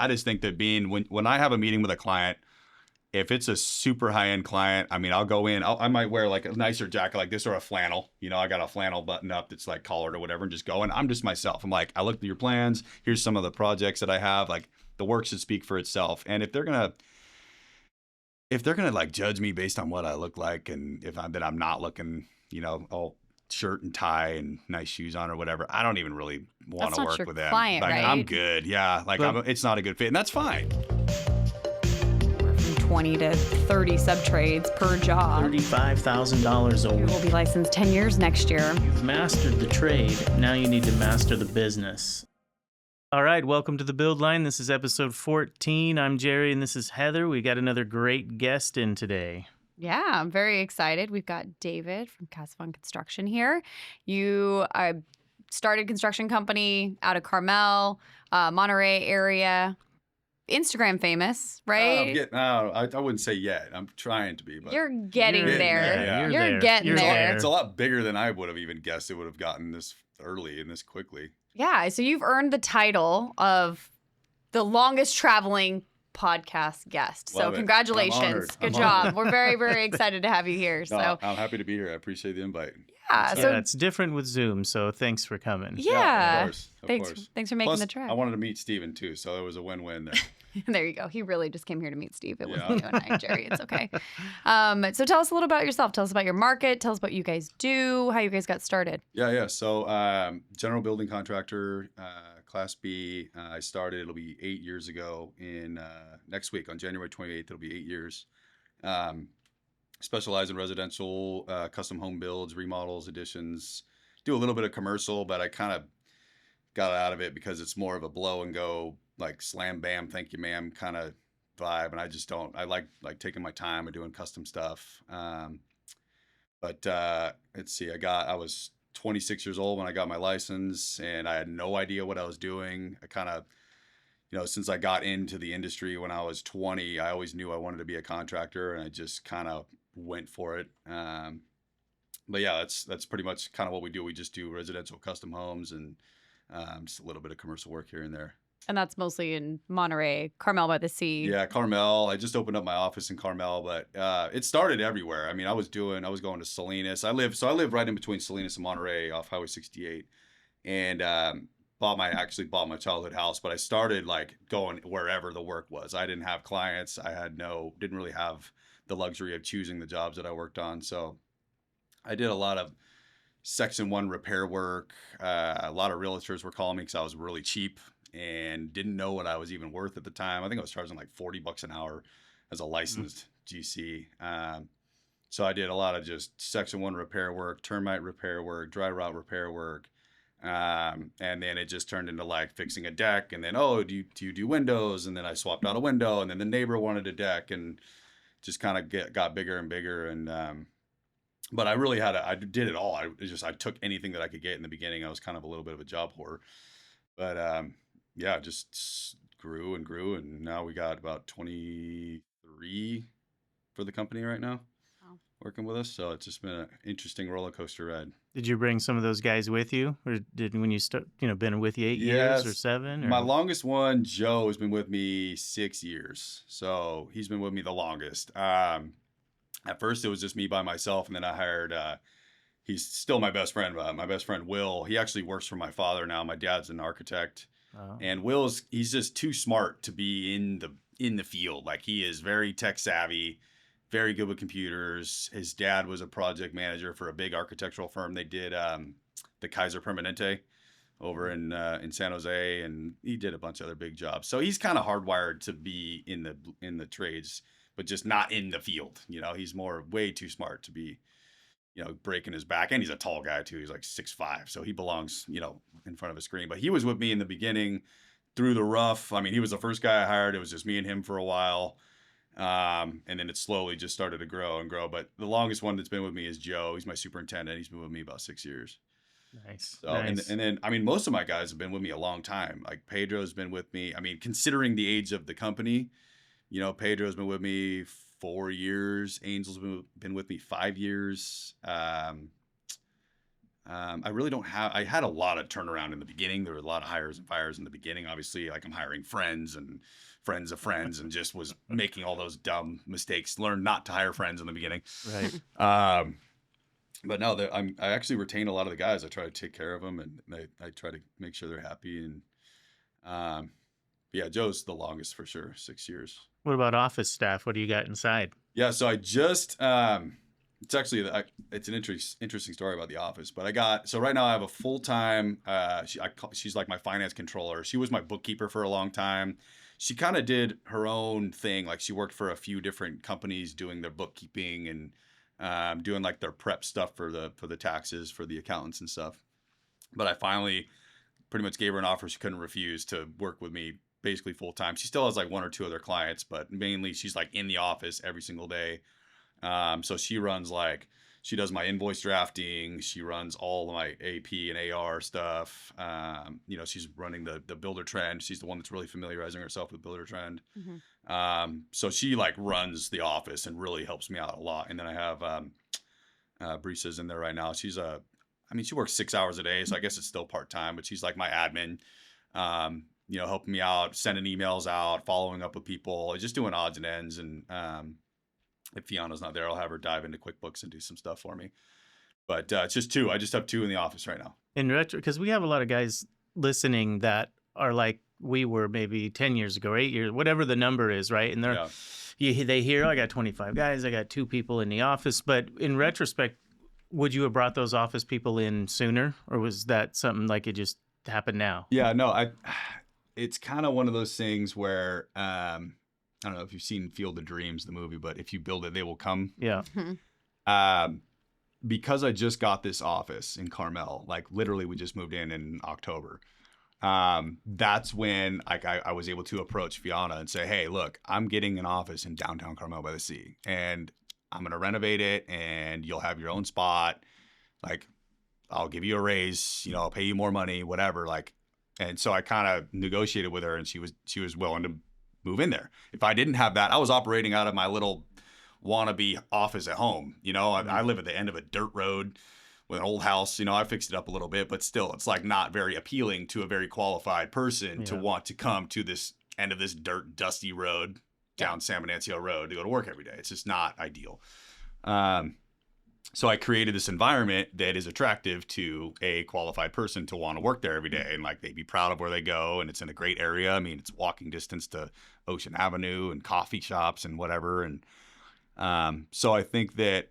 I just think that when I have a meeting with a client, if it's a super high-end client, I mean, I'll go in, I might wear like a nicer jacket like this or a flannel. I got a flannel button up that's like collared or whatever, and just go, and I'm just myself. I'm like, I looked at your plans. Here's some of the projects that I have. Like, the work should speak for itself. And if they're gonna like judge me based on what I look like, and if I'm not looking, all shirt and tie and nice shoes on or whatever, I don't even really want to work with them. Client, like, right? I'm good. Yeah. Like, it's not a good fit, and that's fine. 20 to 30 sub-trades per job. $35,000 a week. We'll be licensed 10 years next year. You've mastered the trade. Now you need to master the business. All right, welcome to the Build Line. This is episode 14. I'm Jerry, and this is Heather. We got another great guest in today. Yeah, I'm very excited. We've got David from Kasavan Construction here. You started a construction company out of Carmel, Monterey area. Instagram famous, right? I wouldn't say yet. I'm trying to be, but you're getting there. Yeah. You're getting there. It's a lot bigger than I would have even guessed it would have gotten this early and this quickly. Yeah, so you've earned the title of the longest traveling podcast guest. Love so it. congratulations. Good job. We're very, very excited to have you here. No, I'm happy to be here. I appreciate the invite. Yeah, so it's different with Zoom, so thanks for coming. Yeah, of course. Thanks for making Plus, the trip. I wanted to meet Steven too, so it was a win-win there. There you go. He really just came here to meet Steve. It wasn't you and I, Jerry. It's okay. So tell us a little about yourself. Tell us about your market. Tell us what you guys do, how you guys got started. Yeah. So general building contractor, Class B. I started, it'll be 8 years ago in next week on January 28th. It'll be 8 years. Specialize in residential, custom home builds, remodels, additions. Do a little bit of commercial, but I kind of got out of it because it's more of a blow and go, like slam bam, thank you ma'am kind of vibe, and I just don't. I like taking my time and doing custom stuff. But let's see, I was 26 years old when I got my license, and I had no idea what I was doing. I kind of, since I got into the industry when I was 20, I always knew I wanted to be a contractor, and I just kind of went for it. But yeah, that's pretty much kind of what we do. We just do residential custom homes and just a little bit of commercial work here and there. And that's mostly in Monterey, Carmel-by-the-Sea. Yeah, Carmel. I just opened up my office in Carmel, but it started everywhere. I mean, I was going to Salinas. I live right in between Salinas and Monterey off Highway 68, and bought my childhood house. But I started like going wherever the work was. I didn't have clients. Didn't really have the luxury of choosing the jobs that I worked on. So I did a lot of Section 1 repair work. A lot of realtors were calling me because I was really cheap and didn't know what I was even worth at the time. I think I was charging like $40 an hour as a licensed GC. So I did a lot of just Section 1 repair work, termite repair work, dry rot repair work. And then it just turned into like fixing a deck. And then, do you do windows? And then I swapped out a window, and then the neighbor wanted a deck, and just kind of got bigger and bigger. And, but I did it all. I took anything that I could get in the beginning. I was kind of a little bit of a job whore, but, yeah, just grew and grew, and now we got about 23 for the company right now. Wow. Working with us. So it's just been an interesting roller coaster ride. Did you bring some of those guys with you, or when you start, been with you 8 years or 7? Or? My longest one, Joe, has been with me 6 years. So he's been with me the longest. At first it was just me by myself, and then I hired, he's still my best friend, my best friend, Will. He actually works for my father now. My dad's an architect. Oh. And he's just too smart to be in the field. Like, he is very tech savvy, very good with computers. His dad was a project manager for a big architectural firm. They did the Kaiser Permanente over in San Jose, and he did a bunch of other big jobs. So he's kind of hardwired to be in the trades, but just not in the field. He's way too smart to be breaking his back. And he's a tall guy too. He's like 6'5", so he belongs, in front of a screen. But he was with me in the beginning through the rough. I mean, he was the first guy I hired. It was just me and him for a while. And then it slowly just started to grow and grow. But the longest one that's been with me is Joe. He's my superintendent. He's been with me about 6 years. Nice. So, nice. And then, I mean, most of my guys have been with me a long time. Like, Pedro's been with me. I mean, considering the age of the company, Pedro's been with me 4 years. Angel's been with me 5 years. I really don't have. I had a lot of turnaround in the beginning. There were a lot of hires and fires in the beginning. Obviously, like I'm hiring friends and friends of friends, and just was making all those dumb mistakes. Learned not to hire friends in the beginning. Right. But no, I actually retain a lot of the guys. I try to take care of them, and I try to make sure they're happy. And yeah, Joe's the longest for sure, 6 years. What about office staff? What do you got inside? Yeah, so I just it's actually it's an interesting story about the office. But so right now I have a full time. She's like my finance controller. She was my bookkeeper for a long time. She kind of did her own thing. Like she worked for a few different companies doing their bookkeeping and doing like their prep stuff for the taxes for the accountants and stuff. But I finally pretty much gave her an offer she couldn't refuse to work with me basically full time. She still has like one or two other clients, but mainly she's like in the office every single day. So she does my invoice drafting. She runs all of my AP and AR stuff. She's running the Builder Trend. She's the one that's really familiarizing herself with Builder Trend. Mm-hmm. So she like runs the office and really helps me out a lot. And then I have Brisa's in there right now. She works 6 hours a day, so I guess it's still part-time, but she's like my admin, helping me out, sending emails out, following up with people, just doing odds and ends. And if Fiona's not there, I'll have her dive into QuickBooks and do some stuff for me. But it's just two. I just have two in the office right now. In retro, because we have a lot of guys listening that are like we were maybe 10 years ago, 8 years, whatever the number is, right? And they hear, I got 25 guys, I got 2 people in the office. But in retrospect, would you have brought those office people in sooner, or was that something like it just happened now? Yeah, no, it's kind of one of those things where I don't know if you've seen Field of Dreams, the movie, but if you build it, they will come. Yeah. Because I just got this office in Carmel, like literally we just moved in October. That's when I was able to approach Fiona and say, hey, look, I'm getting an office in downtown Carmel-by-the-Sea, and I'm going to renovate it, and you'll have your own spot. Like, I'll give you a raise, I'll pay you more money, whatever. Like, and so I kind of negotiated with her, and she was willing to move in there. If I didn't have that, I was operating out of my little wannabe office at home. I live at the end of a dirt road with an old house. I fixed it up a little bit, but still, it's like not very appealing to a very qualified person to want to come to this end of this dirt, dusty road down San Venancio Road to go to work every day. It's just not ideal. So I created this environment that is attractive to a qualified person to want to work there every day, and like they'd be proud of where they go, and it's in a great area. I mean, it's walking distance to Ocean Avenue and coffee shops and whatever. And so I think that,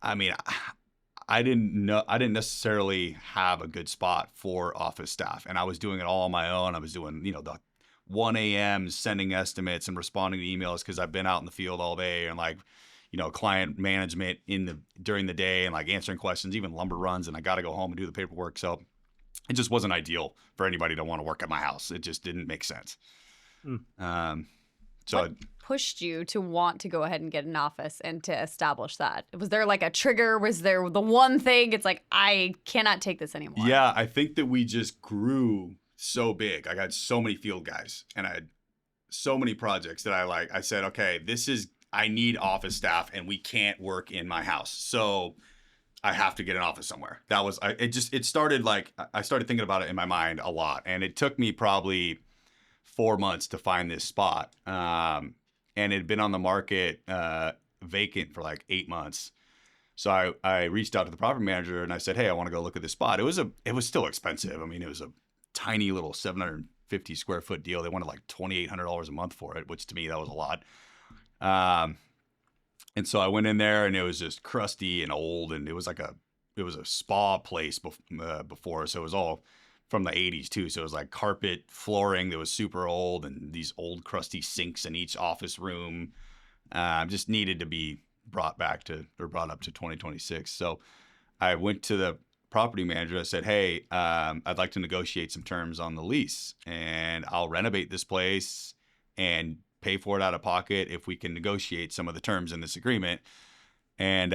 I didn't necessarily have a good spot for office staff, and I was doing it all on my own. I was doing, the 1 a.m. sending estimates and responding to emails because I've been out in the field all day, and like, client management during the day, and like answering questions, even lumber runs, and I got to go home and do the paperwork. So it just wasn't ideal for anybody to want to work at my house. It just didn't make sense. So what pushed you to want to go ahead and get an office and to establish that? Was there like a trigger? Was there the one thing it's like, I cannot take this anymore? Yeah, I think that we just grew so big. I got so many field guys, and I had so many projects that I said, okay, I need office staff, and we can't work in my house. So I have to get an office somewhere. It started like, I started thinking about it in my mind a lot, and it took me probably 4 months to find this spot. And it had been on the market vacant for like 8 months. So I reached out to the property manager and I said, hey, I want to go look at this spot. It was still expensive. I mean, it was a tiny little 750 square foot deal. They wanted like $2,800 a month for it, which to me, that was a lot. And so I went in there, and it was just crusty and old, and it was a spa place before. So it was all from the 80s too. So it was like carpet flooring that was super old, and these old crusty sinks in each office room. Just needed to be brought up to 2026. So I went to the property manager. I said, hey, I'd like to negotiate some terms on the lease, and I'll renovate this place and pay for it out of pocket if we can negotiate some of the terms in this agreement. And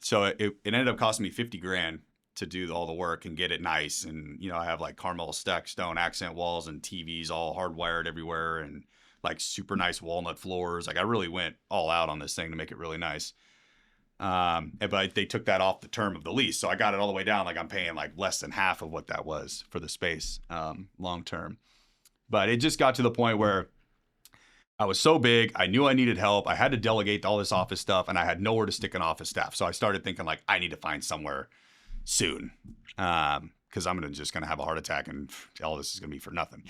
so it ended up costing me $50,000 to do all the work and get it nice. And, I have like Carmel stacked stone accent walls and TVs all hardwired everywhere, and like super nice walnut floors. Like I really went all out on this thing to make it really nice. But they took that off the term of the lease. So I got it all the way down. Like I'm paying like less than half of what that was for the space, long term. But it just got to the point where I was so big. I knew I needed help. I had to delegate all this office stuff, and I had nowhere to stick an office staff. So I started thinking like, I need to find somewhere soon. Cause I'm just going to have a heart attack and all this is going to be for nothing.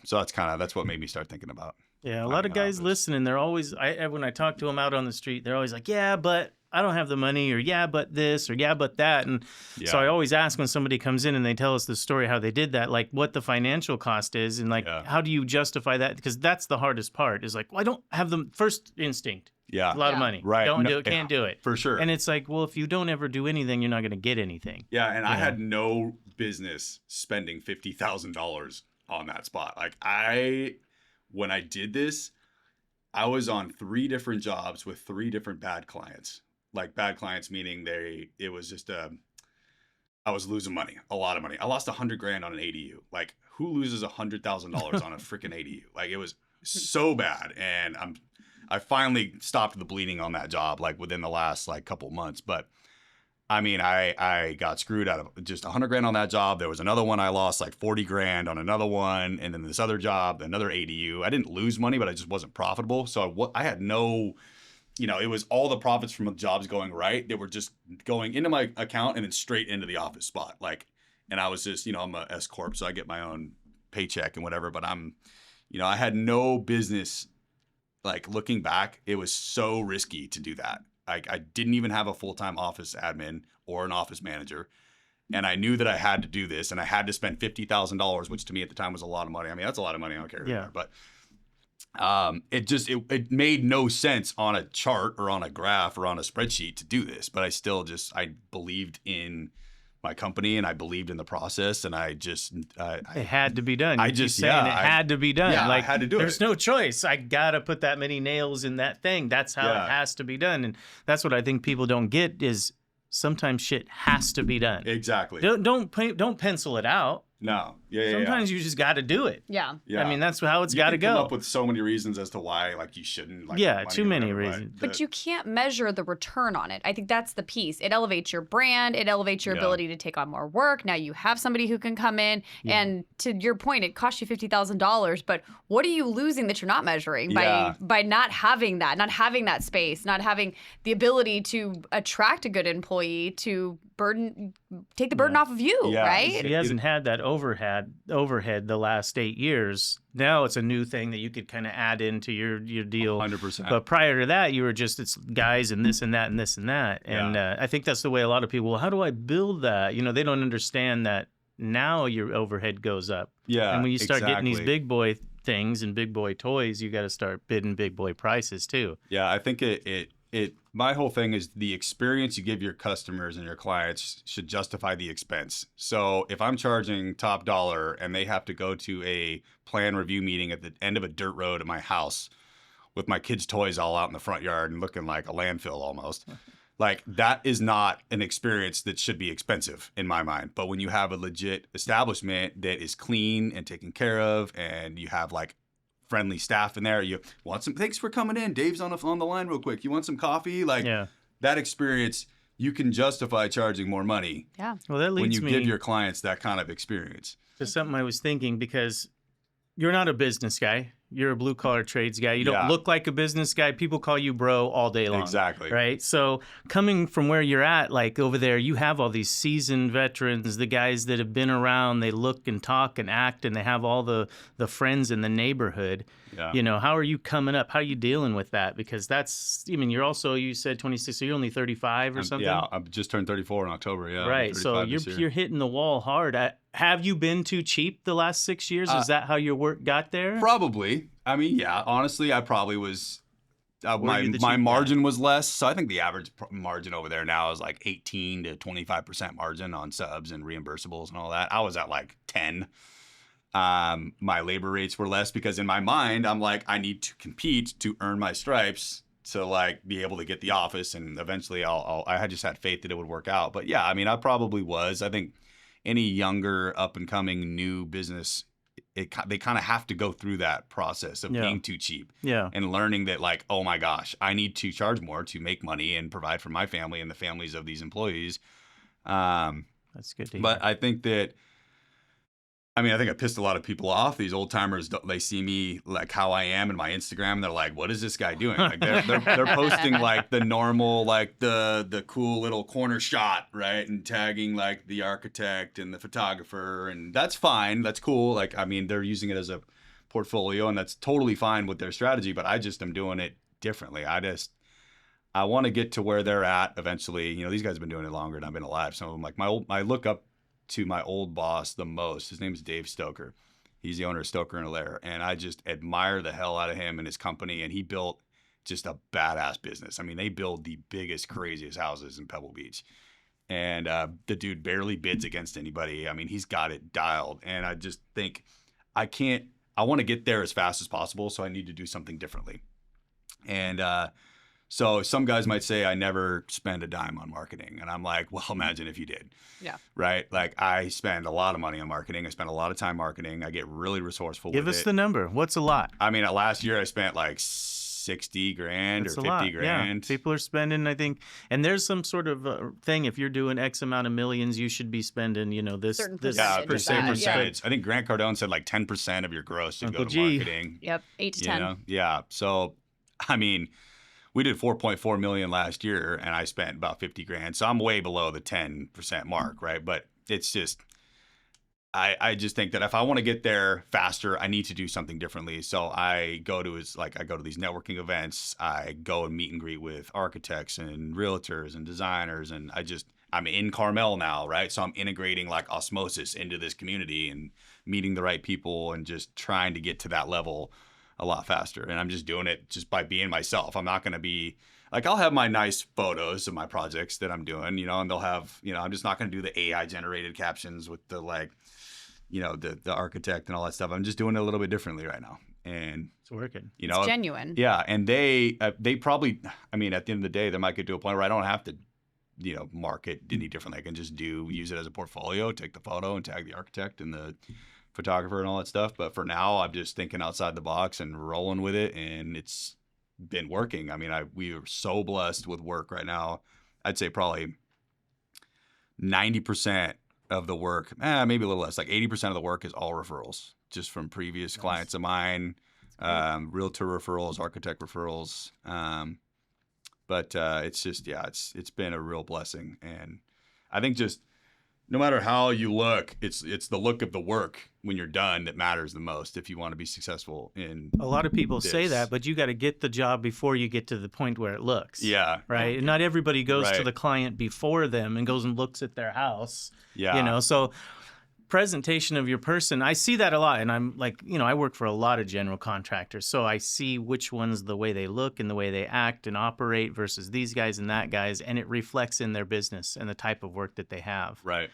So that's what made me start thinking about. Yeah, a lot of guys listening, they're always, when I talk to them out on the street, they're always like, yeah, but I don't have the money, or yeah, but this, or yeah, but that. And so I always ask when somebody comes in and they tell us the story, how they did that, like what the financial cost is, and like, how do you justify that? Because that's the hardest part, is like, well, I don't have the first instinct. Yeah. It's a lot of money. Right. Don't do it, can't do it. For sure. And it's like, well, if you don't ever do anything, you're not going to get anything. Yeah, and I had no business spending $50,000 on that spot. Like when I did this, I was on 3 different jobs with 3 different bad clients. Like bad clients meaning it was just I was losing money, a lot of money. I lost $100,000 on an ADU. Like who loses $100,000 on a freaking ADU? Like it was so bad, and I finally stopped the bleeding on that job like within the last like couple months. But I mean, I got screwed out of just $100,000 on that job. There was another one I lost like $40,000 on another one, and then this other job, another ADU. I didn't lose money, but I just wasn't profitable. So I had no, it was all the profits from the jobs going right. They were just going into my account and then straight into the office spot. Like, and I was just, I'm a S corp, so I get my own paycheck and whatever. But I had no business. Like looking back, it was so risky to do that. I didn't even have a full-time office admin or an office manager. And I knew that I had to do this, and I had to spend $50,000, which to me at the time was a lot of money. I mean, that's a lot of money. I don't care. Yeah. But it made no sense on a chart or on a graph or on a spreadsheet to do this. But I believed in my company, and I believed in the process, and it had to be done. I had to be done. Yeah, like, I had to do it. There's no choice. I gotta put that many nails in that thing. That's how it has to be done, and that's what I think people don't get is sometimes shit has to be done. Exactly. Don't pencil it out. No. Sometimes you just got to do it. Yeah. I mean, that's how it's got to go. You come up with so many reasons as to why, like, you shouldn't. Like, too many reasons. But you can't measure the return on it. I think that's the piece. It elevates your brand. It elevates your ability to take on more work. Now you have somebody who can come in. And to your point, it cost you $50,000. But what are you losing that you're not measuring by not having that space, not having the ability to attract a good employee to take the burden off of you, right? He hasn't had that overhead the last 8 years. Now it's a new thing that you could kind of add into your deal. 100%. But prior to that, you were just, it's guys and this and that and this and that. And I think that's the way a lot of people, well, how do I build that? They don't understand that now your overhead goes up. Yeah. And when you start getting these big boy things and big boy toys, you got to start bidding big boy prices too. Yeah, I think my whole thing is the experience you give your customers and your clients should justify the expense. So if I'm charging top dollar and they have to go to a plan review meeting at the end of a dirt road at my house with my kids' toys all out in the front yard and looking like a landfill almost, like that is not an experience that should be expensive in my mind. But when you have a legit establishment that is clean and taken care of, and you have like friendly staff in there, you want some, thanks for coming in, Dave's on the line real quick, you want some coffee, like that experience, you can justify charging more money. Yeah. Well, that leads when you give your clients that kind of experience. To something I was thinking, because you're not a business guy. You're a blue collar trades guy. You don't look like a business guy. People call you bro all day long. Exactly. Right. So coming from where you're at, like over there, you have all these seasoned veterans, the guys that have been around, they look and talk and act, and they have all the friends in the neighborhood. Yeah. How are you coming up? How are you dealing with that? Because that's, you're also, you said 26, so you're only 35 or something? Yeah, I've just turned 34 in October. Yeah. Right. So you're hitting the wall hard. Have you been too cheap the last 6 years? Is that how your work got there? Probably. I mean, yeah, honestly, I probably was, my margin was less. So I think the average margin over there now is like 18 to 25% margin on subs and reimbursables and all that. I was at like 10. My labor rates were less because in my mind, I'm like, I need to compete to earn my stripes to like be able to get the office. And eventually I had just had faith that it would work out. But yeah, I mean, I probably was. I think any younger up and coming new business they kind of have to go through that process of being too cheap and learning that like, oh my gosh, I need to charge more to make money and provide for my family and the families of these employees. That's good to hear. But I think that, I mean, I think I pissed a lot of people off. These old timers, they see me like how I am in my Instagram, and they're like, "What is this guy doing?" Like they're posting like the normal, like the cool little corner shot, right, and tagging like the architect and the photographer, and that's fine, that's cool. Like, I mean, they're using it as a portfolio, and that's totally fine with their strategy. But I just am doing it differently. I want to get to where they're at eventually. You know, these guys have been doing it longer than I've been alive. Some of them, like I look up to my old boss the most. His name is Dave Stoker. He's the owner of Stoker and Allaire, and I just admire the hell out of him and his company. And he built just a badass business. I mean, they build the biggest, craziest houses in Pebble Beach, and the dude barely bids against anybody. I mean, he's got it dialed. And I just think I want to get there as fast as possible, so I need to do something differently. And so some guys might say I never spend a dime on marketing. And I'm like, well, imagine if you did. Yeah. Right? Like I spend a lot of money on marketing. I spend a lot of time marketing. I get really resourceful with it. Give us the number. What's a lot? I mean, last year I spent like 60 grand That's or a 50 lot. grand. Yeah. People are spending, I think, and there's some sort of thing. If you're doing X amount of millions, you should be spending, this Certain this Yeah, percentage of that, percentage. I think Grant Cardone said like 10% of your gross should Uncle go to G. marketing. Yep, 8 to 10. Yeah. So, I mean, we did 4.4 million last year, and I spent about 50 grand. So I'm way below the 10% mark, right? But it's just, I just think that if I want to get there faster, I need to do something differently. So I go to these networking events. I go and meet and greet with architects and realtors and designers, and I'm in Carmel now, right? So I'm integrating like osmosis into this community and meeting the right people and just trying to get to that level a lot faster. And I'm just doing it just by being myself. I'm not going to be like, I'll have my nice photos of my projects that I'm doing, and they'll have, I'm just not going to do the AI generated captions with the like, the architect and all that stuff. I'm just doing it a little bit differently right now. And it's working. It's genuine. Yeah. And they probably, I mean, at the end of the day, they might get to a point where I don't have to, market any differently. I can just use it as a portfolio, take the photo and tag the architect and the photographer and all that stuff. But for now, I'm just thinking outside the box and rolling with it, and it's been working. I mean, we are so blessed with work right now. I'd say probably 90% of the work, maybe a little less, like 80% of the work is all referrals, just from previous clients of mine, realtor referrals, architect referrals. But it's just, it's been a real blessing. And I think just no matter how you look, it's the look of the work when you're done that matters the most if you want to be successful in a lot of people this. say that, but you got to get the job before you get to the point where it looks. Yeah. Right. And not everybody goes to Right. the client before them and goes and looks at their house. Yeah. So presentation of your person, I see that a lot. And I'm like, I work for a lot of general contractors. So I see which ones, the way they look and the way they act and operate versus these guys and that guys. And it reflects in their business and the type of work that they have. Right.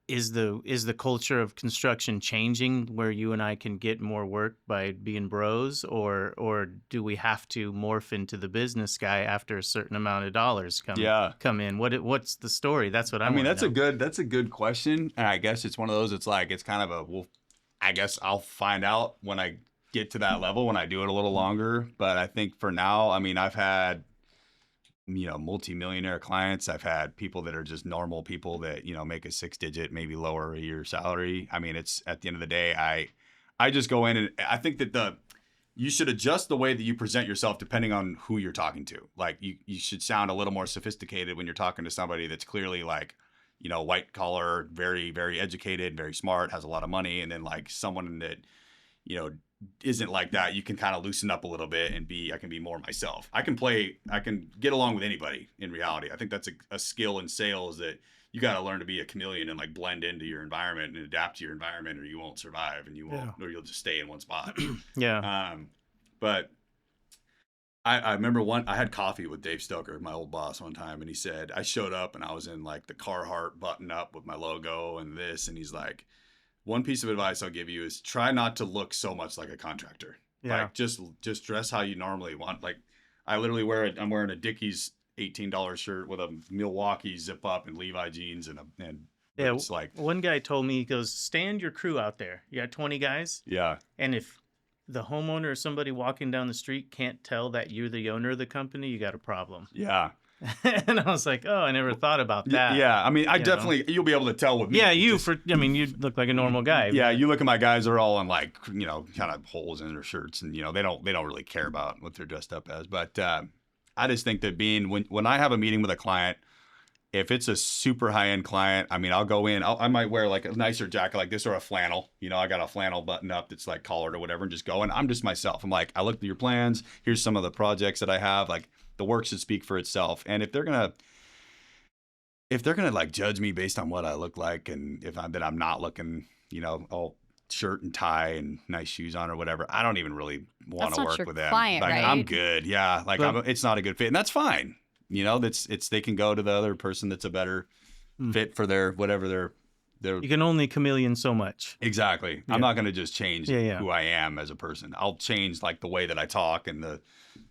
Is the culture of construction changing where you and I can get more work by being bros, or do we have to morph into the business guy after a certain amount of dollars come in? What's the story? That's what I mean. That's a good question. And I guess it's one of those. It's like it's kind of I guess I'll find out when I get to that level, when I do it a little longer. But I think for now, I mean, I've had multi-millionaire clients. I've had people that are just normal people that, make a 6-digit, maybe lower a year salary. I mean, it's at the end of the day, I just go in, and I think that you should adjust the way that you present yourself depending on who you're talking to. Like you should sound a little more sophisticated when you're talking to somebody that's clearly like, white collar, very, very educated, very smart, has a lot of money. And then like someone that, isn't like that, you can kind of loosen up a little bit and I can be more myself. I can get along with anybody in reality. I think that's a skill in sales that you got to learn to be a chameleon and like blend into your environment and adapt to your environment, or you won't survive and or you'll just stay in one spot. Yeah. But I remember I had coffee with Dave Stoker, my old boss, one time, and he said, I showed up and I was in like the Carhartt button up with my logo and this, and he's like, one piece of advice I'll give you is try not to look so much like a contractor. Yeah. Like just dress how you normally want. Like I literally I'm wearing a Dickies $18 shirt with a Milwaukee zip up and Levi jeans and But Yeah, it's like, one guy told me, he goes, stand your crew out there. You got 20 guys, yeah, and if the homeowner or somebody walking down the street can't tell that you're the owner of the company, you got a problem. yeah. And I was like, oh, I never thought about that. Yeah, I mean, I you know? definitely, you'll be able to tell with me. Yeah, you Just- you look like a normal guy. Yeah, but- you look at my guys, they're all in like, kind of holes in their shirts, and they don't really care about what they're dressed up as. But I just think that when I have a meeting with a client, if it's a super high end client, I mean, I'll go in, I might wear like a nicer jacket like this or a flannel. I got a flannel button up that's like collared or whatever, and just go. And I'm just myself. I'm like, I looked at your plans. Here's some of the projects that I have. Like, the work should speak for itself. And if they're gonna like judge me based on what I look like, and if I'm not looking, all shirt and tie and nice shoes on or whatever, I don't even really want That's to not work your with them. client, Like, right? I'm good. Yeah. Like, But- it's not a good fit, and that's fine. They can go to the other person that's a better fit for their whatever their You can only chameleon so much. exactly. Yeah. I'm not going to just change Yeah. who I am as a person. I'll change like the way that I talk and the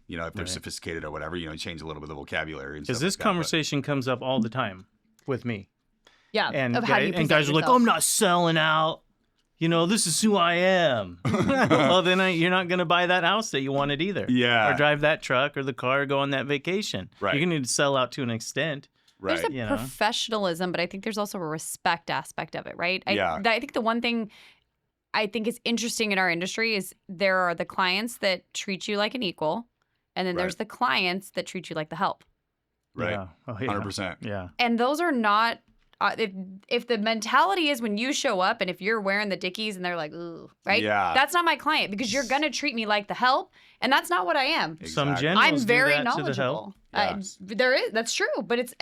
if they're Right. sophisticated or whatever, change a little bit of the vocabulary. Because this conversation comes up all the time with me. Yeah. And, of how do you and present guys are like, yourself. oh, I'm not selling out. This is who I am. Well, then you're not going to buy that house that you wanted either. Yeah. Or drive that truck or the car or go on that vacation. Right. You're going to need to sell out to an extent. right. There's a you know? professionalism, but I think there's also a respect aspect of it, right? Yeah. I think the one thing I think is interesting in our industry is there are the clients that treat you like an equal, and then Right. there's the clients that treat you like the help. Right. Yeah. Oh, yeah. 100%. Yeah. And those are not. If the mentality is when you show up and if you're wearing the Dickies and they're like, ooh, right? Yeah. That's not my client because you're gonna treat me like the help, and that's not what I am. Some Exactly. generals I'm do very that to the help. knowledgeable. That's true, but it's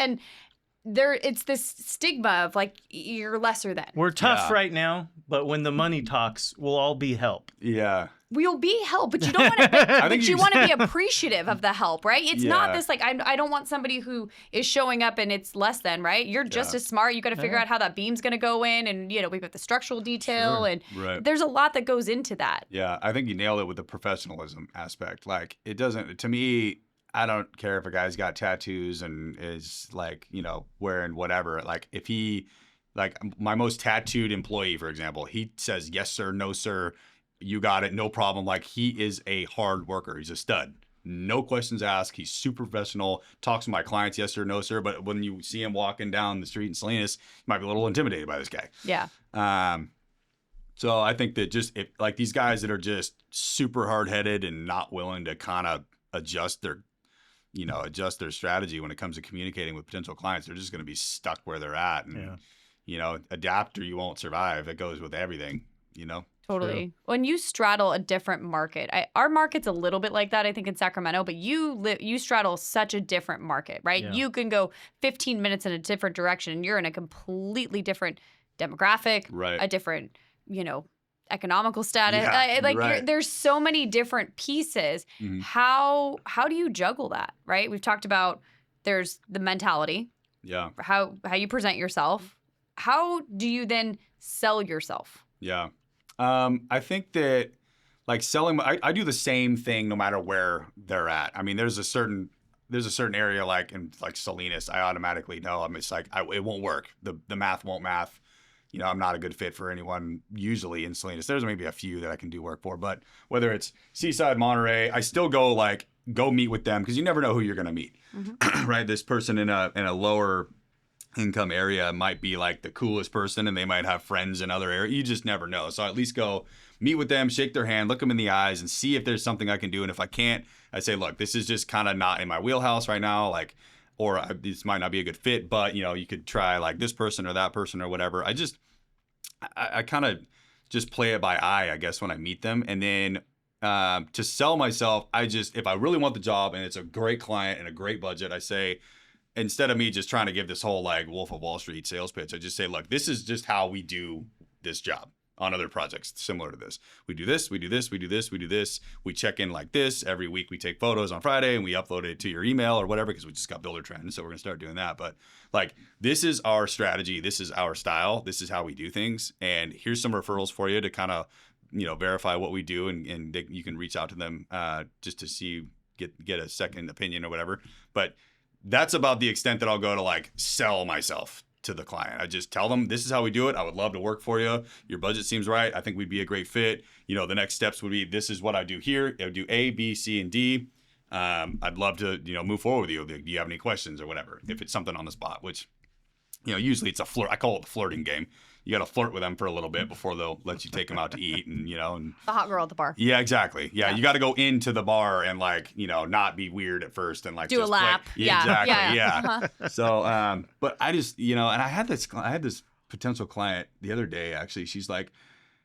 this stigma of like you're lesser than. We're tough Yeah. right now, but when the money talks, we'll all be help. Yeah. We'll be help, but you don't want to. I But think you you- want to be appreciative of the help, right? It's not Yeah. this like I don't want somebody who is showing up and it's less than, right? You're just Yeah. as smart. You got to figure Yeah. out how that beam's going to go in, and we've got the structural detail, Sure. and Right. there's a lot that goes into that. Yeah, I think you nailed it with the professionalism aspect. Like, it doesn't, to me, I don't care if a guy's got tattoos and is like, wearing whatever. Like, if he, like my most tattooed employee, for example, he says, yes, sir, no, sir, you got it, no problem. Like, he is a hard worker. He's a stud. No questions asked. He's super professional, talks to my clients, yes, sir, no, sir. But when you see him walking down the street in Salinas, you might be a little intimidated by this guy. Yeah. So I think that just like these guys that are just super hard headed and not willing to kind of adjust their strategy when it comes to communicating with potential clients, they're just going to be stuck where they're at. And, adapt or you won't survive. It goes with everything, Totally. When you straddle a different market, our market's a little bit like that, I think, in Sacramento, but you straddle such a different market, right? Yeah. You can go 15 minutes in a different direction, and you're in a completely different demographic, Right. a different, economical status. Yeah, right. There's so many different pieces. Mhm. How do you juggle that, right? We've talked about there's the mentality, Yeah. how you present yourself. How do you then sell yourself? Yeah. I think that like selling, I do the same thing no matter where they're at. I mean, there's a certain area like in like Salinas, I automatically know it's like, it won't work. The math won't math. I'm not a good fit for anyone usually in Salinas. There's maybe a few that I can do work for, but whether it's Seaside, Monterey, I still go meet with them because you never know who you're going to meet, right? This person in a lower income area might be like the coolest person and they might have friends in other areas. You just never know. So I at least go meet with them, shake their hand, look them in the eyes and see if there's something I can do. And if I can't, I say, look, this is just kind of not in my wheelhouse right now. This might not be a good fit, but you could try like this person or that person or whatever. I kind of just play it by eye, I guess, when I meet them. And then to sell myself, if I really want the job and it's a great client and a great budget, I say, instead of me just trying to give this whole like Wolf of Wall Street sales pitch, I just say, look, this is just how we do this job on other projects similar to this. We do this, we do this, we do this, we do this. We check in like this. Every week we take photos on Friday and we upload it to your email or whatever because we just got Builder Trend. So we're going to start doing that. But like, this is our strategy. This is our style. This is how we do things. And here's some referrals for you to kind of, verify what we do. And you can reach out to them just to see, get a second opinion or whatever. But that's about the extent that I'll go to like sell myself. to the client. I just tell them, this is how we do it. I would love to work for you. Your budget seems right. I think we'd be a great fit. The next steps would be, this is what I do here. I would do A, B, C, and D. I'd love to, move forward with you. Do you have any questions or whatever? If it's something on the spot, which, usually it's a flirt. I call it the flirting game. You got to flirt with them for a little bit before they'll let you take them out to eat and, and The hot girl at the bar. yeah, exactly. Yeah. You got to go into the bar and not be weird at first and do just a lap. Yeah, exactly. Yeah. Uh-huh. So, but I just, and I had this potential client the other day, actually. She's like,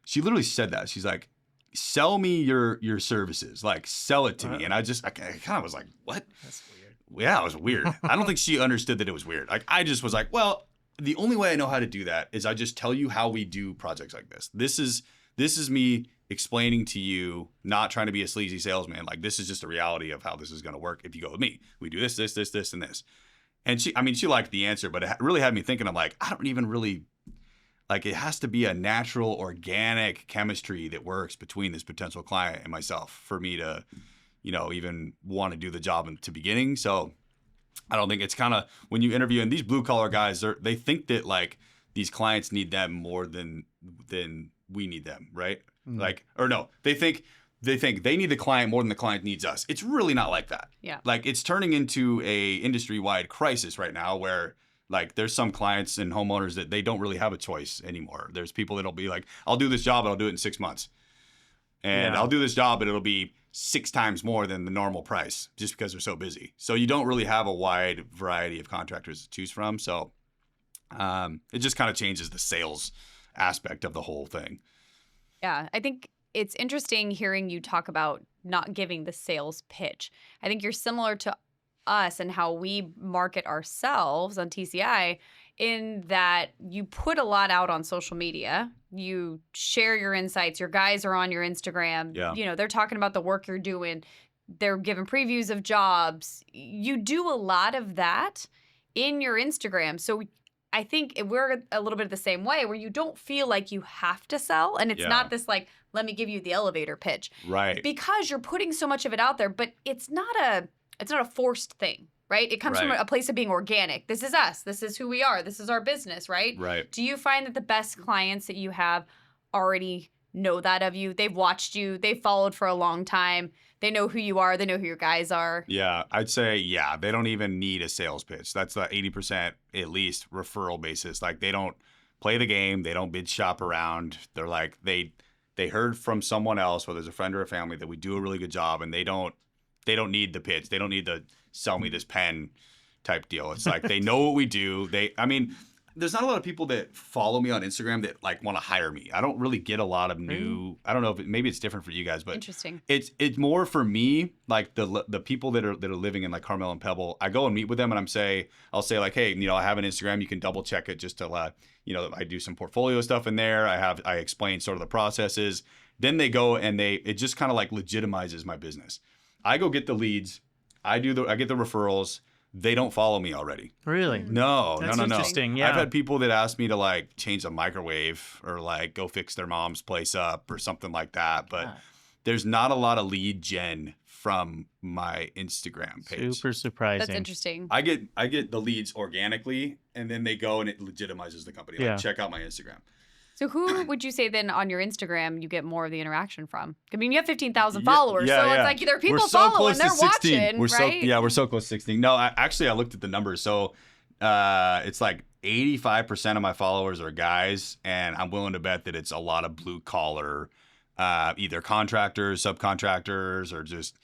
she literally said that. She's like, sell me your services, like sell it to me. And I kind of was like, what? That's weird. Yeah, it was weird. I don't think she understood that it was weird. Like, I just was like, well, the only way I know how to do that is I just tell you how we do projects like this. This is me explaining to you, not trying to be a sleazy salesman. Like, this is just a reality of how this is going to work. If you go with me, we do this, this, this, this, and this. And she liked the answer, but it really had me thinking. I'm like, I don't even really, like, it has to be a natural, organic chemistry that works between this potential client and myself for me to, even want to do the job to beginning. So I don't think it's kind of, when you interview, and these blue collar guys, they think that like these clients need them more than we need them, right? Mm. Like, or no, they think they need the client more than the client needs us. It's really not like that. Yeah. Like, it's turning into a industry-wide crisis right now where like there's some clients and homeowners that they don't really have a choice anymore. There's people that'll be like, I'll do this job and I'll do it in 6 months. And I'll do this job, but it'll be 6 times more than the normal price just because they're so busy. So you don't really have a wide variety of contractors to choose from. So it just kind of changes the sales aspect of the whole thing. Yeah, I think it's interesting hearing you talk about not giving the sales pitch. I think you're similar to us and how we market ourselves on TCI, in that you put a lot out on social media. You share your insights. Your guys are on your Instagram. Yeah. They're talking about the work you're doing. They're giving previews of jobs. You do a lot of that in your Instagram. So I think we're a little bit the same way, where you don't feel like you have to sell. And it's not this like, let me give you the elevator pitch. Right. Because you're putting so much of it out there, but it's not a forced thing, right? It comes from a place of being organic. This is us. This is who we are. This is our business, right? Right. Do you find that the best clients that you have already know that of you? They've watched you. They've followed for a long time. They know who you are. They know who your guys are. Yeah, I'd say, they don't even need a sales pitch. That's the 80% at least referral basis. Like, they don't play the game. They don't bid shop around. They're like, they heard from someone else, whether it's a friend or a family, that we do a really good job, and they don't need the pitch. They don't need the sell me this pen type deal. It's like, they know what we do. There's not a lot of people that follow me on Instagram that like want to hire me. I don't really get a lot of new. I don't know if maybe it's different for you guys, but Interesting. It's more for me, like the people that are living in like Carmel and Pebble. I go and meet with them, and I'll say like, hey, I have an Instagram. You can double check it just to I do some portfolio stuff in there. I explain sort of the processes. Then they go and it just kind of like legitimizes my business. I go get the leads. I get the referrals. They don't follow me already. Really? No. That's interesting. Yeah. I've had people that ask me to like change a microwave or like go fix their mom's place up or something like that. But there's not a lot of lead gen from my Instagram page. Super surprising. That's interesting. I get the leads organically, and then they go and it legitimizes the company. Like, check out my Instagram. So who would you say then on your Instagram you get more of the interaction from? I mean, you have 15,000 followers, so it's like there are people following, they're watching, right? We're so close to 16. No, I looked at the numbers. So it's like 85% of my followers are guys, and I'm willing to bet that it's a lot of blue collar, either contractors, subcontractors, or just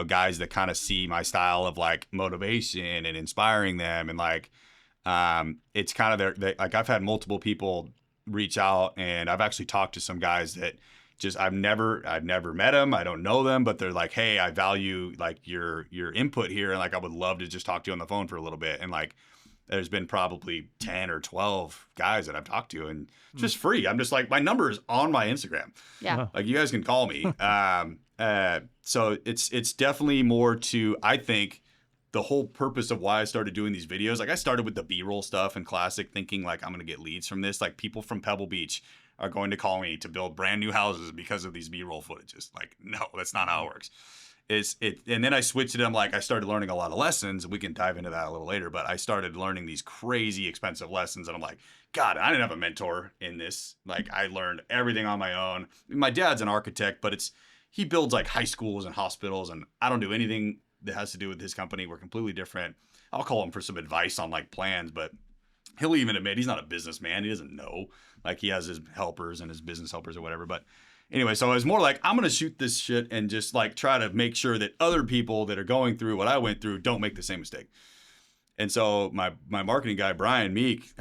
guys that kind of see my style of like motivation and inspiring them, and like it's kind of like I've had multiple people reach out, and I've actually talked to some guys that just I've never met them, I don't know them, but they're like, hey, I value like your input here, and like I would love to just talk to you on the phone for a little bit. And like there's been probably 10 or 12 guys that I've talked to, and just free. I'm just like, my number is on my Instagram. Yeah. Like, you guys can call me. So it's definitely more to, I think, the whole purpose of why I started doing these videos. Like, I started with the B-roll stuff and classic, thinking like I'm going to get leads from this. Like, people from Pebble Beach are going to call me to build brand new houses because of these B-roll footages. Like, no, that's not how it works. And then I switched it. I'm like, I started learning a lot of lessons. We can dive into that a little later, but I started learning these crazy expensive lessons. And I'm like, God, I didn't have a mentor in this. Like, I learned everything on my own. My dad's an architect, but he builds like high schools and hospitals, and I don't do anything that has to do with his company. We're completely different. I'll call him for some advice on like plans, but he'll even admit he's not a businessman. He doesn't know. Like, he has his helpers and his business helpers or whatever. But anyway, so I was more like, I'm going to shoot this shit and just like try to make sure that other people that are going through what I went through don't make the same mistake. And so my marketing guy, Brian Meek,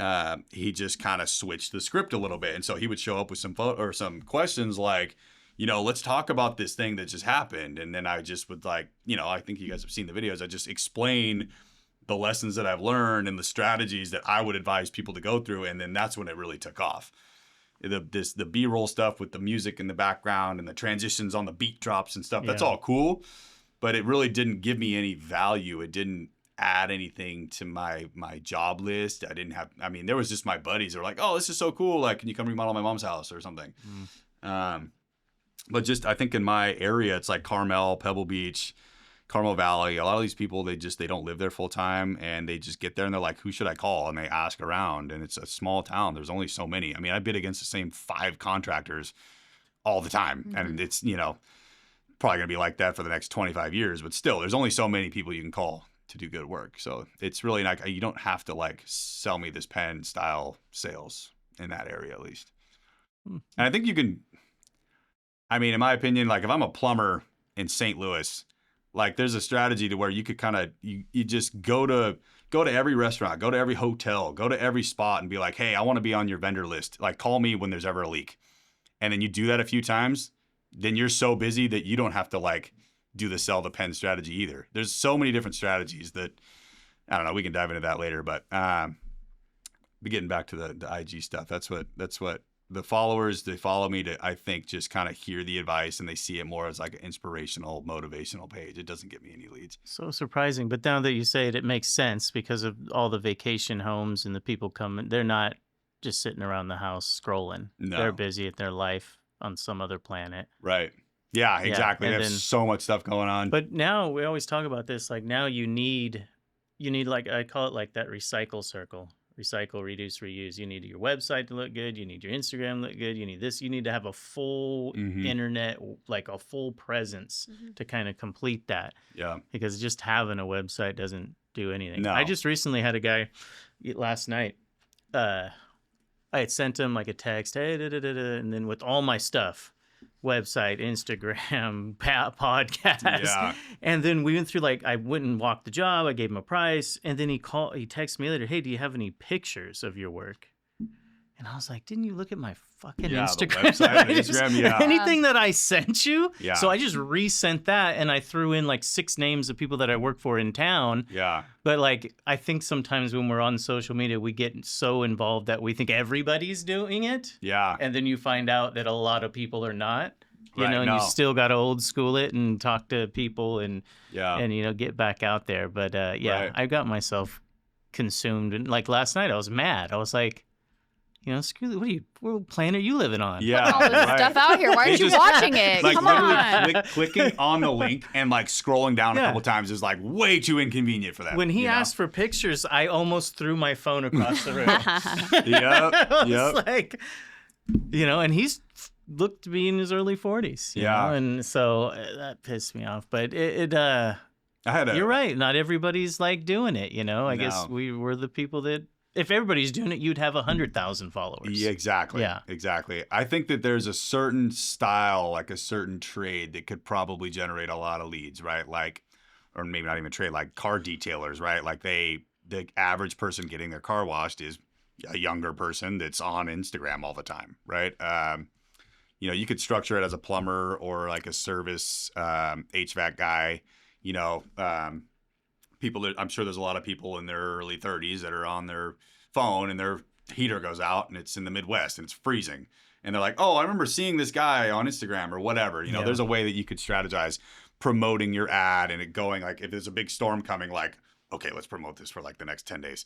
he just kind of switched the script a little bit. And so he would show up with some questions like, let's talk about this thing that just happened. And then I just would like, I think you guys have seen the videos. I just explain the lessons that I've learned and the strategies that I would advise people to go through. And then that's when it really took off. The B-roll stuff with the music in the background and the transitions on the beat drops and stuff, that's all cool, but it really didn't give me any value. It didn't add anything to my job list. There was just my buddies that were like, oh, this is so cool. Like, can you come remodel my mom's house or something? But just, I think in my area, it's like Carmel, Pebble Beach, Carmel Valley. A lot of these people, they don't live there full time, and they just get there and they're like, who should I call? And they ask around, and it's a small town. There's only so many. I mean, I bid against the same 5 contractors all the time. And it's, probably going to be like that for the next 25 years, but still, there's only so many people you can call to do good work. So it's really like, you don't have to like sell me this pen style sales in that area, at least. And I think you can, in my opinion, like if I'm a plumber in St. Louis, like there's a strategy to where you could kind of, you just go to every restaurant, go to every hotel, go to every spot and be like, hey, I want to be on your vendor list. Like, call me when there's ever a leak. And then you do that a few times, then you're so busy that you don't have to like do the sell the pen strategy either. There's so many different strategies that, I don't know, we can dive into that later, but getting back to the IG stuff, that's what the followers, they follow me to, I think, just kind of hear the advice, and they see it more as like an inspirational, motivational page. It doesn't get me any leads. So surprising. But now that you say it, it makes sense because of all the vacation homes and the people coming. They're not just sitting around the house scrolling. No. They're busy at their life on some other planet. Right. Yeah, exactly. Yeah, There's so much stuff going on. But now we always talk about this. Like now you need like, I call it like that recycle circle. Recycle, reduce, reuse. You need your website to look good. You need your Instagram to look good. You need this. You need to have a full internet, like a full presence to kind of complete that. Yeah. Because just having a website doesn't do anything. No. I just recently had a guy last night. I had sent him like a text, hey, and then with all my stuff. Website, Instagram, podcast. Yeah. And then we went through, like, I went and walked the job. I gave him a price. And then he texted me later, hey, do you have any pictures of your work? And I was like, didn't you look at my fucking Instagram? The website, Instagram, yeah. Anything that I sent you? Yeah. So I just resent that, and I threw in like 6 names of people that I work for in town. Yeah. But like, I think sometimes when we're on social media, we get so involved that we think everybody's doing it. Yeah. And then you find out that a lot of people are not. Right, And you still got to old school it and talk to people and get back out there. But Right. I got myself consumed. And like last night, I was mad. I was like, screw what planet are you living on? Yeah. All this stuff out here. Why aren't you watching it? Like Come literally on. clicking on the link and like scrolling down a couple times is like way too inconvenient for that. When he asked for pictures, I almost threw my phone across the room. Yep. Yep. Like, and he's looked to be in his early 40s. You know? And so that pissed me off. But you're right. Not everybody's like doing it. I guess we were the people that. If everybody's doing it, you'd have 100,000 followers. Yeah, exactly. Yeah, exactly. I think that there's a certain style, like a certain trade that could probably generate a lot of leads, right? Like, or maybe not even trade, like car detailers, right? Like the average person getting their car washed is a younger person that's on Instagram all the time, right? You could structure it as a plumber or like a service HVAC guy, people that I'm sure there's a lot of people in their early 30s that are on their phone and their heater goes out and it's in the Midwest and it's freezing. And they're like, oh, I remember seeing this guy on Instagram or whatever. There's a way that you could strategize promoting your ad and it going like if there's a big storm coming, like okay, let's promote this for like the next 10 days.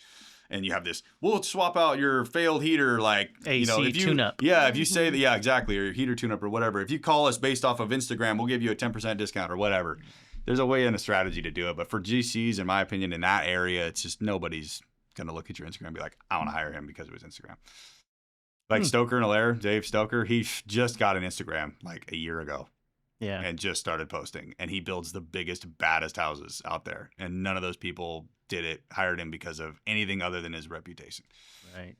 And you have this, we'll swap out your failed heater, like, AC if you tune-up. Yeah, if you say that, yeah, exactly, or your heater tune-up or whatever. If you call us based off of Instagram, we'll give you a 10% discount or whatever. There's a way and a strategy to do it. But for GCs, in my opinion, in that area, it's just nobody's going to look at your Instagram and be like, I want to hire him because of his Instagram. Like Stoker and Allaire, Dave Stoker, he just got an Instagram like a year ago. Yeah. And just started posting. And he builds the biggest, baddest houses out there. And none of those people hired him because of anything other than his reputation. Right.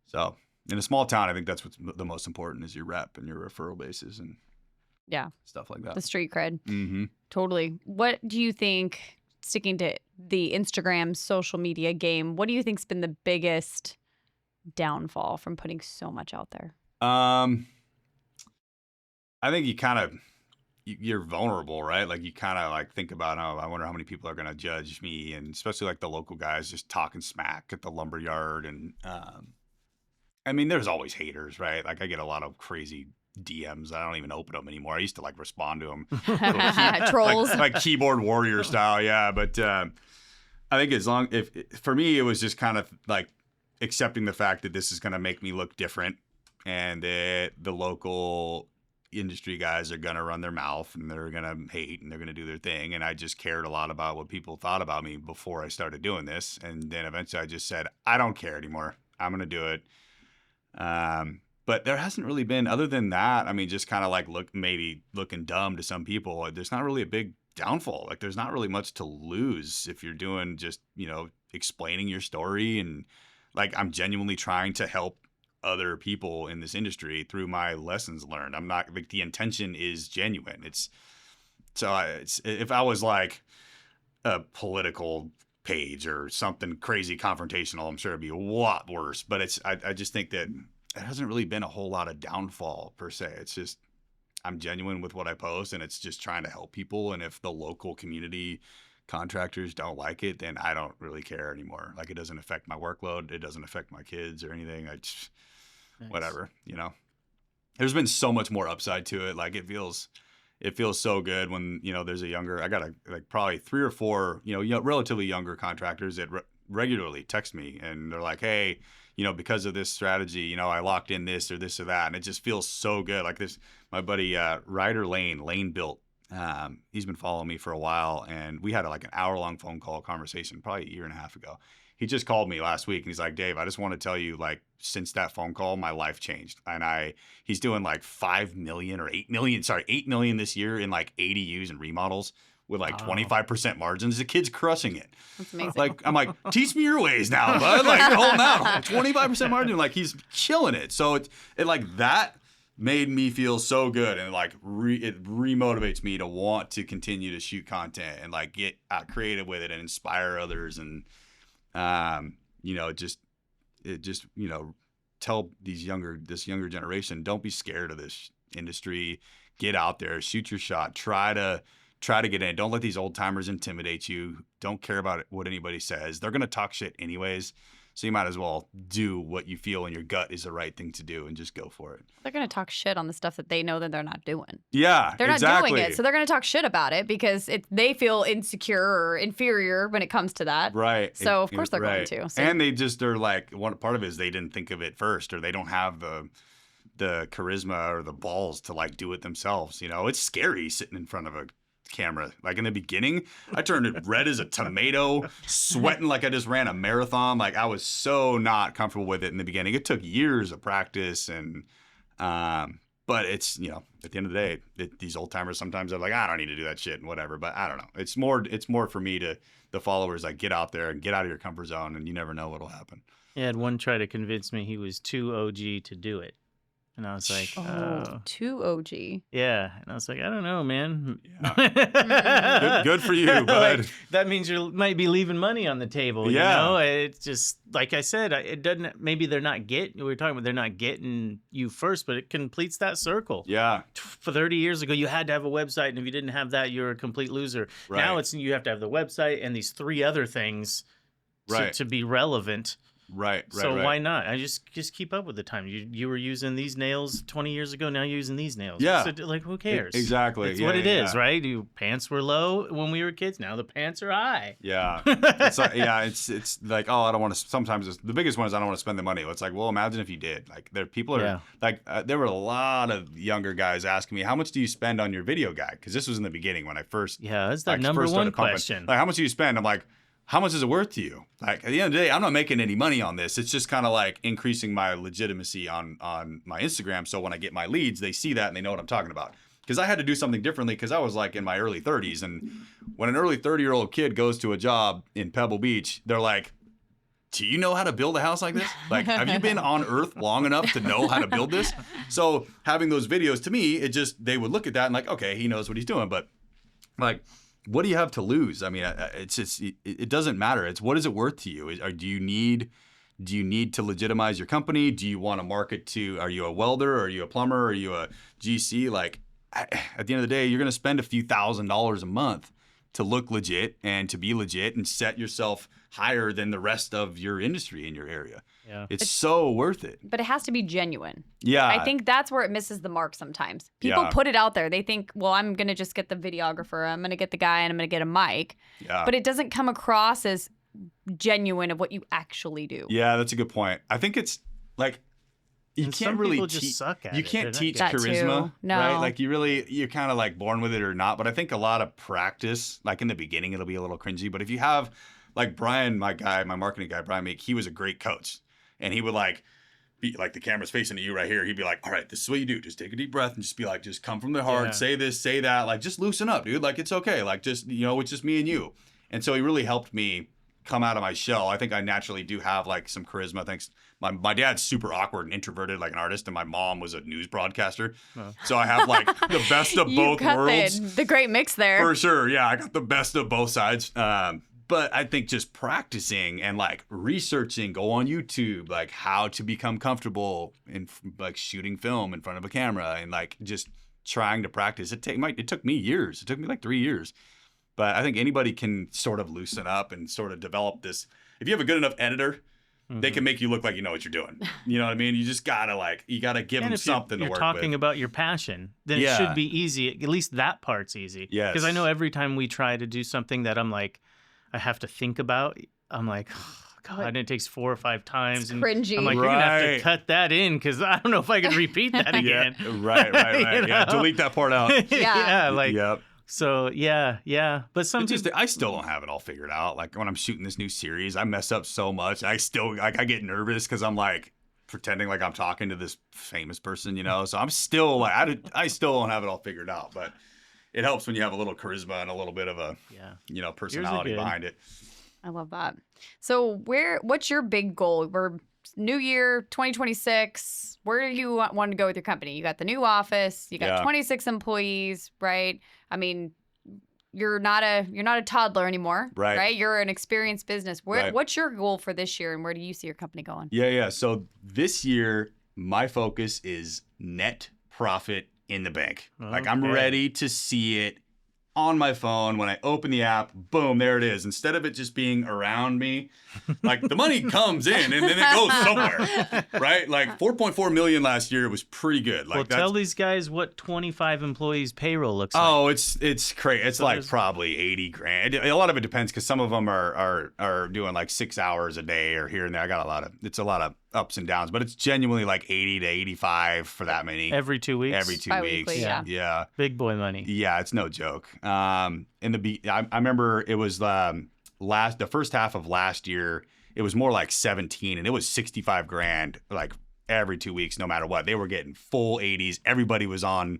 So in a small town, I think that's what's the most important is your rep and your referral bases and stuff like that. The street cred. Mm-hmm. Totally. What do you think, sticking to the Instagram social media game, what do you think's been the biggest downfall from putting so much out there? I think you're vulnerable, right? Like you kind of like think about, oh, I wonder how many people are going to judge me. And especially like the local guys just talking smack at the lumber yard. And I mean, there's always haters, right? Like I get a lot of crazy DMs. I don't even open them anymore. I used to like respond to them. Trolls. like keyboard warrior style. Yeah. But I think for me, it was just kind of like accepting the fact that this is going to make me look different and that the local industry guys are going to run their mouth and they're going to hate and they're going to do their thing. And I just cared a lot about what people thought about me before I started doing this. And then eventually I just said, I don't care anymore. I'm going to do it. But there hasn't really been, other than that, I mean, just kind of like maybe looking dumb to some people. There's not really a big downfall. Like there's not really much to lose if you're doing just, explaining your story. And like, I'm genuinely trying to help other people in this industry through my lessons learned. I'm not like the intention is genuine. If I was like a political page or something crazy confrontational, I'm sure it'd be a lot worse. But I just think that there hasn't really been a whole lot of downfall per se. It's just I'm genuine with what I post, and it's just trying to help people. And if the local community contractors don't like it, then I don't really care anymore. Like it doesn't affect my workload. It doesn't affect my kids or anything. Whatever, there's been so much more upside to it. Like it feels so good when, there's I got like probably 3 or 4, relatively younger contractors that regularly text me and they're like, hey, because of this strategy, I locked in this or this or that. And it just feels so good. Like my buddy, Ryder Lane built, he's been following me for a while. And we had like an hour-long phone call conversation, probably a year and a half ago. He just called me last week and he's like, Dave, I just want to tell you, like, since that phone call, my life changed. And he's doing like 8 million this year in like ADUs and remodels with like 25% margins. The kid's crushing it. That's amazing. Like, I'm like, teach me your ways now, bud. Like, hold on, 25% margin. Like, he's killing it. So it like that made me feel so good. And like, it remotivates me to want to continue to shoot content and like get creative with it and inspire others. And, tell this younger generation, don't be scared of this industry. Get out there, shoot your shot, try to get in. Don't let these old timers intimidate you. Don't care about what anybody says. They're going to talk shit anyways. So you might as well do what you feel in your gut is the right thing to do and just go for it. They're going to talk shit on the stuff that they know that they're not doing. Yeah, they're not exactly. doing it. So they're going to talk shit about it because they feel insecure or inferior when it comes to that. Right. So of course they're going to. So. And they're like, one part of it is they didn't think of it first, or they don't have the charisma or the balls to like do it themselves. It's scary sitting in front of a camera. Like in the beginning, I turned it red as a tomato, sweating like I just ran a marathon. Like I was so not comfortable with it in the beginning. It took years of practice and but it's, at the end of the day, these old timers sometimes are like, I don't need to do that shit and whatever. But I don't know. It's more for me to the followers, like, get out there and get out of your comfort zone, and you never know what'll happen. I had one try to convince me he was too OG to do it. And I was like, too OG. Yeah. And I was like, I don't know, man. Yeah. good for you, bud. Like, that means you might be leaving money on the table. Yeah. It's just, like I said, it doesn't, maybe they're not we were talking about they're not getting you first, but it completes that circle. Yeah. For 30 years ago, you had to have a website. And if you didn't have that, you're a complete loser. Right. Now you have to have the website and these 3 other things to be relevant. Right. So why not? I just keep up with the time. You were using these nails 20 years ago. Now you're using these nails. Yeah. So, like, who cares? Exactly. It's what it is, right? Your pants were low when we were kids. Now the pants are high. Yeah. It's like, it's like, oh, I don't want to. Sometimes the biggest one is I don't want to spend the money. It's like, well, imagine if you did. Like, people are like, there were a lot of younger guys asking me, how much do you spend on your video guy? Because this was in the beginning when I first. Yeah, that's the number one question. Like, how much do you spend? I'm like, how much is it worth to you? Like, at the end of the day, I'm not making any money on this. It's just kind of like increasing my legitimacy on my Instagram. So when I get my leads, they see that and they know what I'm talking about. Because I had to do something differently because I was like in my early 30s. And when an early 30-year-old kid goes to a job in Pebble Beach, they're like, do you know how to build a house like this? Like, have you been on Earth long enough to know how to build this? So having those videos, to me, they would look at that and like, okay, he knows what he's doing. But like, what do you have to lose? I mean, it's just, it doesn't matter. It's what is it worth to you? Do you need to legitimize your company? Do you want to market to, are you a welder? Are you a plumber? Are you a GC? Like, at the end of the day, you're going to spend a few $1,000s a month to look legit and to be legit and set yourself higher than the rest of your industry in your area. Yeah. It's so worth it. But it has to be genuine. Yeah. I think that's where it misses the mark sometimes. People put it out there. They think, well, I'm going to just get the videographer, I'm going to get the guy, and I'm going to get a mic. Yeah. But it doesn't come across as genuine of what you actually do. Yeah, that's a good point. I think it's like, you can't really teach. You can't teach charisma, no. right? Like you're kind of like born with it or not. But I think a lot of practice, like in the beginning, it'll be a little cringy. But if you have, like Brian, my marketing guy, Brian Meek, he was a great coach, and he would like be like, the camera's facing to you right here. He'd be like, all right, this is what you do. Just take a deep breath and just be like, just come from the heart. Say this, say that. Like, just loosen up, dude. Like, it's okay. Like, just, it's just me and you. And so he really helped me come out of my shell. I think I naturally do have like some charisma. Thanks. My dad's super awkward and introverted like an artist, and my mom was a news broadcaster. So I have like the best of both worlds. The great mix there. For sure. Yeah, I got the best of both sides. But I think just practicing and like researching, go on YouTube, like how to become comfortable in like shooting film in front of a camera, and like just trying to practice. It took me years. It took me like 3 years. But I think anybody can sort of loosen up and sort of develop this. If you have a good enough editor, they can make you look like you know what you're doing. You know what I mean? You just gotta give them something to work with. You're talking about your passion, then it should be easy. At least that part's easy. Yes. Because I know every time we try to do something that I'm like, I have to think about, I'm like, oh, God, and it takes 4 or 5 times. It's cringy. I'm like, you're going to have to cut that in because I don't know if I can repeat that again. Right. Yeah, delete that part out. Yep. So, yeah. But I still don't have it all figured out. Like when I'm shooting this new series, I mess up so much. I still, I get nervous because I'm like pretending like I'm talking to this famous person, So I'm still like, I still don't have it all figured out. But it helps when you have a little charisma and a little bit of a, personality behind it. I love that. So what's your big goal? We're New Year 2026. Where do you want to go with your company? You got the new office. You got 26 employees, right? I mean, you're not a toddler anymore, right? You're an experienced business. What's your goal for this year, and where do you see your company going? Yeah. So this year, my focus is net profit in the bank. Okay. Like I'm ready to see it on my phone. When I open the app, boom, there it is. Instead of it just being around me, like the money comes in and then it goes somewhere, right? Like 4.4 million last year was pretty good. Like, tell these guys what 25 employees payroll looks like. Oh, it's crazy. It's like probably 80 grand. A lot of it depends because some of them are doing like 6 hours a day or here and there. It's a lot of ups and downs, but it's genuinely like 80 to 85 for that many. Every 2 weeks? Every 2 weeks. Yeah. Big boy money. Yeah, it's no joke. I remember it was the first half of last year, it was more like 17, and it was 65 grand like every 2 weeks, no matter what. They were getting full 80s. Everybody was on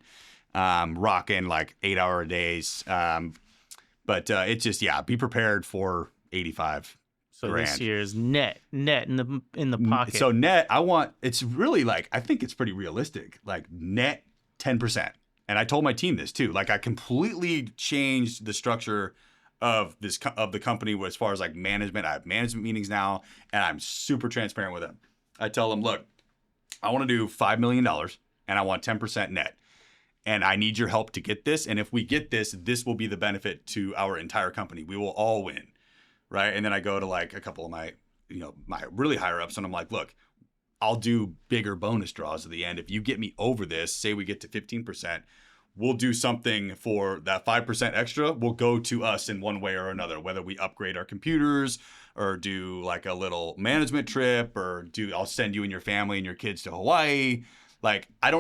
rocking like 8-hour days. But it's just, be prepared for 85. So grand. This year's net in the pocket. So net, it's really like, I think it's pretty realistic, like net 10%. And I told my team this too. Like I completely changed the structure of the company as far as like management. I have management meetings now, and I'm super transparent with them. I tell them, look, I want to do $5 million and I want 10% net. And I need your help to get this. And if we get this, this will be the benefit to our entire company. We will all win. Right. And then I go to like a couple of my my really higher ups, and I'm like, look, I'll do bigger bonus draws at the end. If you get me over this, say we get to 15%, we'll do something for that 5% extra will go to us in one way or another, whether we upgrade our computers or do like a little management trip or I'll send you and your family and your kids to Hawaii. Like, I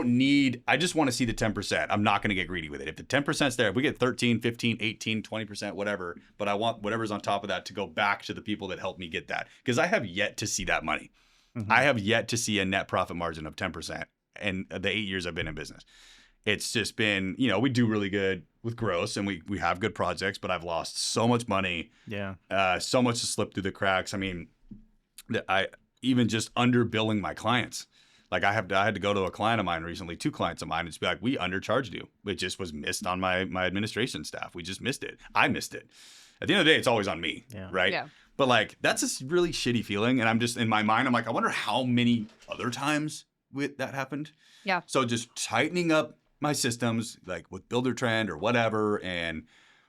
just want to see the 10%. I'm not going to get greedy with it. If the 10%'s there, if we get 13, 15, 18, 20%, whatever, but I want whatever's on top of that to go back to the people that helped me get that. Because I have yet to see that money. Mhm. I have yet to see a net profit margin of 10% in the 8 years I've been in business. It's just been, we do really good with gross and we have good projects, but I've lost so much money. Yeah. So much to slip through the cracks. I mean, I even just underbilling my clients. Like I had to go to a client of mine recently, 2 clients of mine, and just be like, we undercharged you. It just was missed on my administration staff. We just missed it. I missed it. At the end of the day, it's always on me, right? Yeah. But like, that's a really shitty feeling. And I'm just, in my mind, I'm like, I wonder how many other times that happened. Yeah. So just tightening up my systems, like with Builder Trend or whatever, and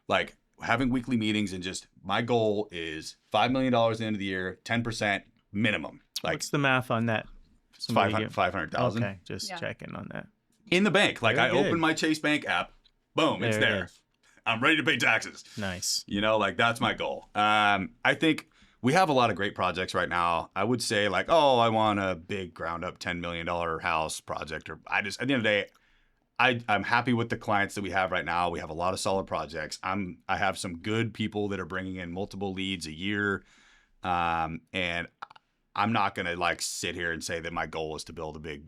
like having weekly meetings, and just my goal is $5 million at the end of the year, 10% minimum. Like, what's the math on that? 500,000 Okay, just checking on that. in the bank. Like Very I good. open my Chase Bank app, boom, it's There it there. is. I'm ready to pay taxes. Nice. Like that's my goal. I think we have a lot of great projects right now. I would say like, oh, I want a big ground up $10 million house project, or at the end of the day, I'm happy with the clients that we have right now. We have a lot of solid projects. I have some good people that are bringing in multiple leads a year. And I'm not going to like sit here and say that my goal is to build a big,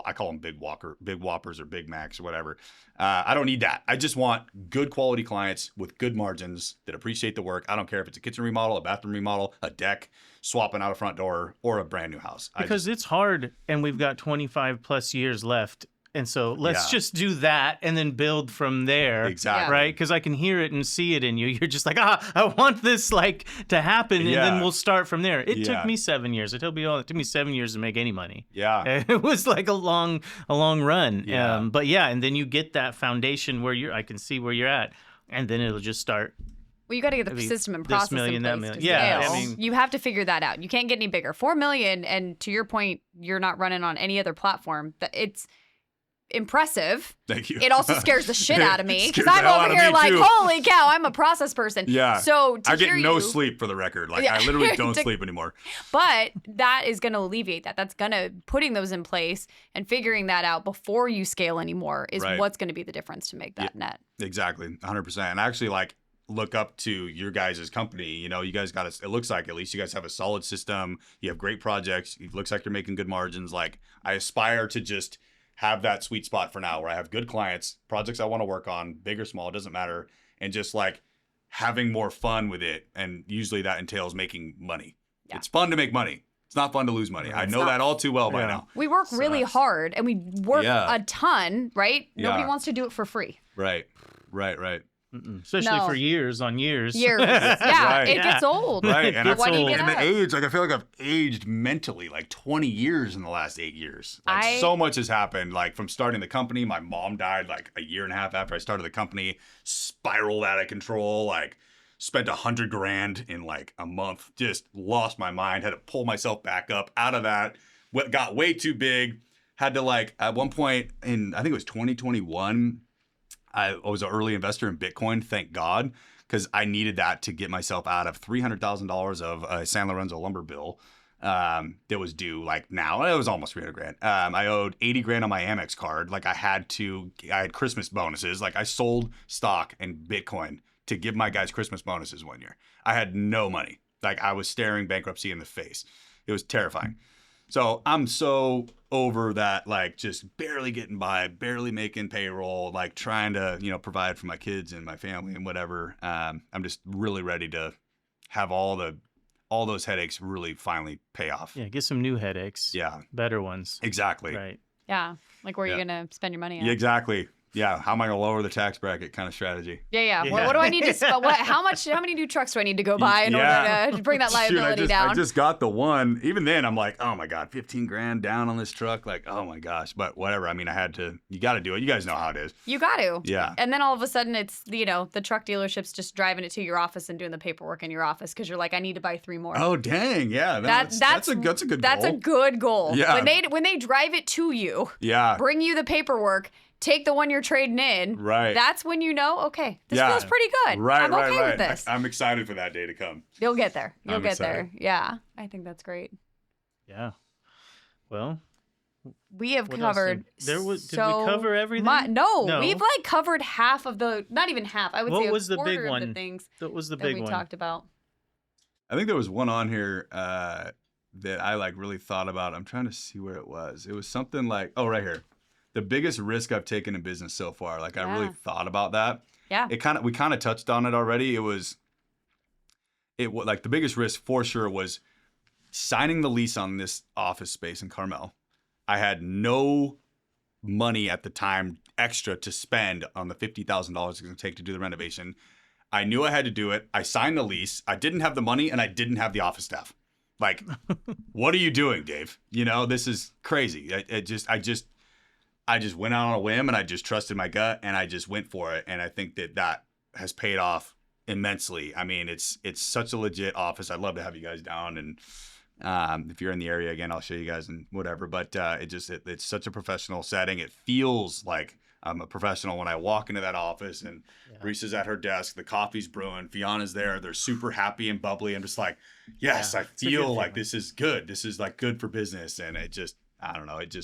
I call them big whoppers or Big Macs or whatever. I don't need that. I just want good quality clients with good margins that appreciate the work. I don't care if it's a kitchen remodel, a bathroom remodel, a deck, swapping out a front door, or a brand new house. Because it's hard, and we've got 25 plus years left. And so let's just do that and then build from there. Exactly. Right? Because I can hear it and see it in you. You're just like, I want this to happen, and then we'll start from there. It took me 7 years. It took me 7 years to make any money. Yeah. It was like a long run. Yeah. But and then you get that foundation where I can see where you're at, and then it'll just start. Well, you got to get the system and this process million, that in place million. to Yeah, scale. I mean- You have to figure that out. You can't get any bigger. 4 million, and to your point, you're not running on any other platform. It's impressive. Thank you. It also scares the shit out of me because Scares the I'm hell over out of here me, like, too. holy cow, I'm a process person. Yeah. So to I get hear no you, sleep, for the record. Like Yeah. I literally don't sleep anymore. but that is going to alleviate that. That's going to putting those in place and figuring that out before you scale anymore is Right. what's going to be the difference to make that net. Exactly. 100%. And I actually like look up to your guys' company. You guys got it looks like at least you guys have a solid system. You have great projects. It looks like you're making good margins. Like I aspire to just have that sweet spot for now where I have good clients, projects I want to work on, big or small, it doesn't matter. And just like having more fun with it. And usually that entails making money. Yeah. It's fun to make money. It's not fun to lose money. I know that all too well by Yeah. now. We work really hard and we work Yeah. a ton, right? Nobody Yeah. wants to do it for free. Right. Especially No. for years on years. Years. Yeah, Right. it gets old. Right. And What do you get and the out? age, like I feel like I've aged mentally like 20 years in the last 8 years. Like so much has happened. Like from starting the company, my mom died like a year and a half after I started the company, spiraled out of control, like spent $100,000 in like a month, just lost my mind, had to pull myself back up out of that. What got way too big, had to like at one point in, I think it was 2021, I was an early investor in Bitcoin, thank God, because I needed that to get myself out of $300,000 of a San Lorenzo lumber bill that was due like now. It was almost $300,000. I owed $80,000 on my Amex card. Like I had Christmas bonuses. Like I sold stock in Bitcoin to give my guys Christmas bonuses one year. I had no money. Like I was staring bankruptcy in the face. It was terrifying. So I'm so over that, like just barely getting by, barely making payroll, like trying to, provide for my kids and my family and whatever. I'm just really ready to have all those headaches really finally pay off. Yeah, get some new headaches. Yeah. Better ones. Exactly. Right. Yeah. Like where you're going to spend your money on. Yeah, exactly. Yeah, how am I gonna lower the tax bracket kind of strategy? Yeah. Yeah. What do I need to spell? How many new trucks do I need to go buy in Yeah. order to bring that Shoot, liability I down? just got the one. Even then, I'm like, oh my God, 15 grand down on this truck. Like, oh my gosh. But whatever. I mean, I had to, you got to do it. You guys know how it is. You got to. Yeah. And then all of a sudden it's, the truck dealership's just driving it to your office and doing the paperwork in your office because you're like, I need to buy 3 more. Oh, dang. Yeah. That's a good goal. That's a good goal. Yeah. When they drive it to you, Yeah. bring you the paperwork, take the one you're trading in. Right. That's when you know, okay, this Yeah. feels pretty good. Right, I'm okay with right. this. I'm excited for that day to come. You'll get there. You'll I'm get excited. there. Yeah. I think that's great. Yeah. Well, We have what else covered did we so cover everything? No, we've like covered half of the, not even half. I would What say was a the big quarter of the one? things That was the that big we one. talked about. I think there was one on here that I like really thought about. I'm trying to see where it was. It was something like, oh, right here. The biggest risk I've taken in business so far. Like I really Yeah. thought about that. Yeah. We kind of touched on it already. It was like the biggest risk for sure was signing the lease on this office space in Carmel. I had no money at the time extra to spend on the $50,000 it's going to take to do the renovation. I knew I had to do it. I signed the lease. I didn't have the money and I didn't have the office staff. Like, what are you doing, Dave? This is crazy. I just went out on a whim and I just trusted my gut and I just went for it. And I think that has paid off immensely. I mean, it's such a legit office. I'd love to have you guys down, and if you're in the area again, I'll show you guys and whatever. But it's such a professional setting. It feels like I'm a professional when I walk into that office and Reese is at her desk, the coffee's brewing, Fiona's there. They're super happy and bubbly. I'm just like, yes, I feel like this is good. This is like good for business. And I don't know. It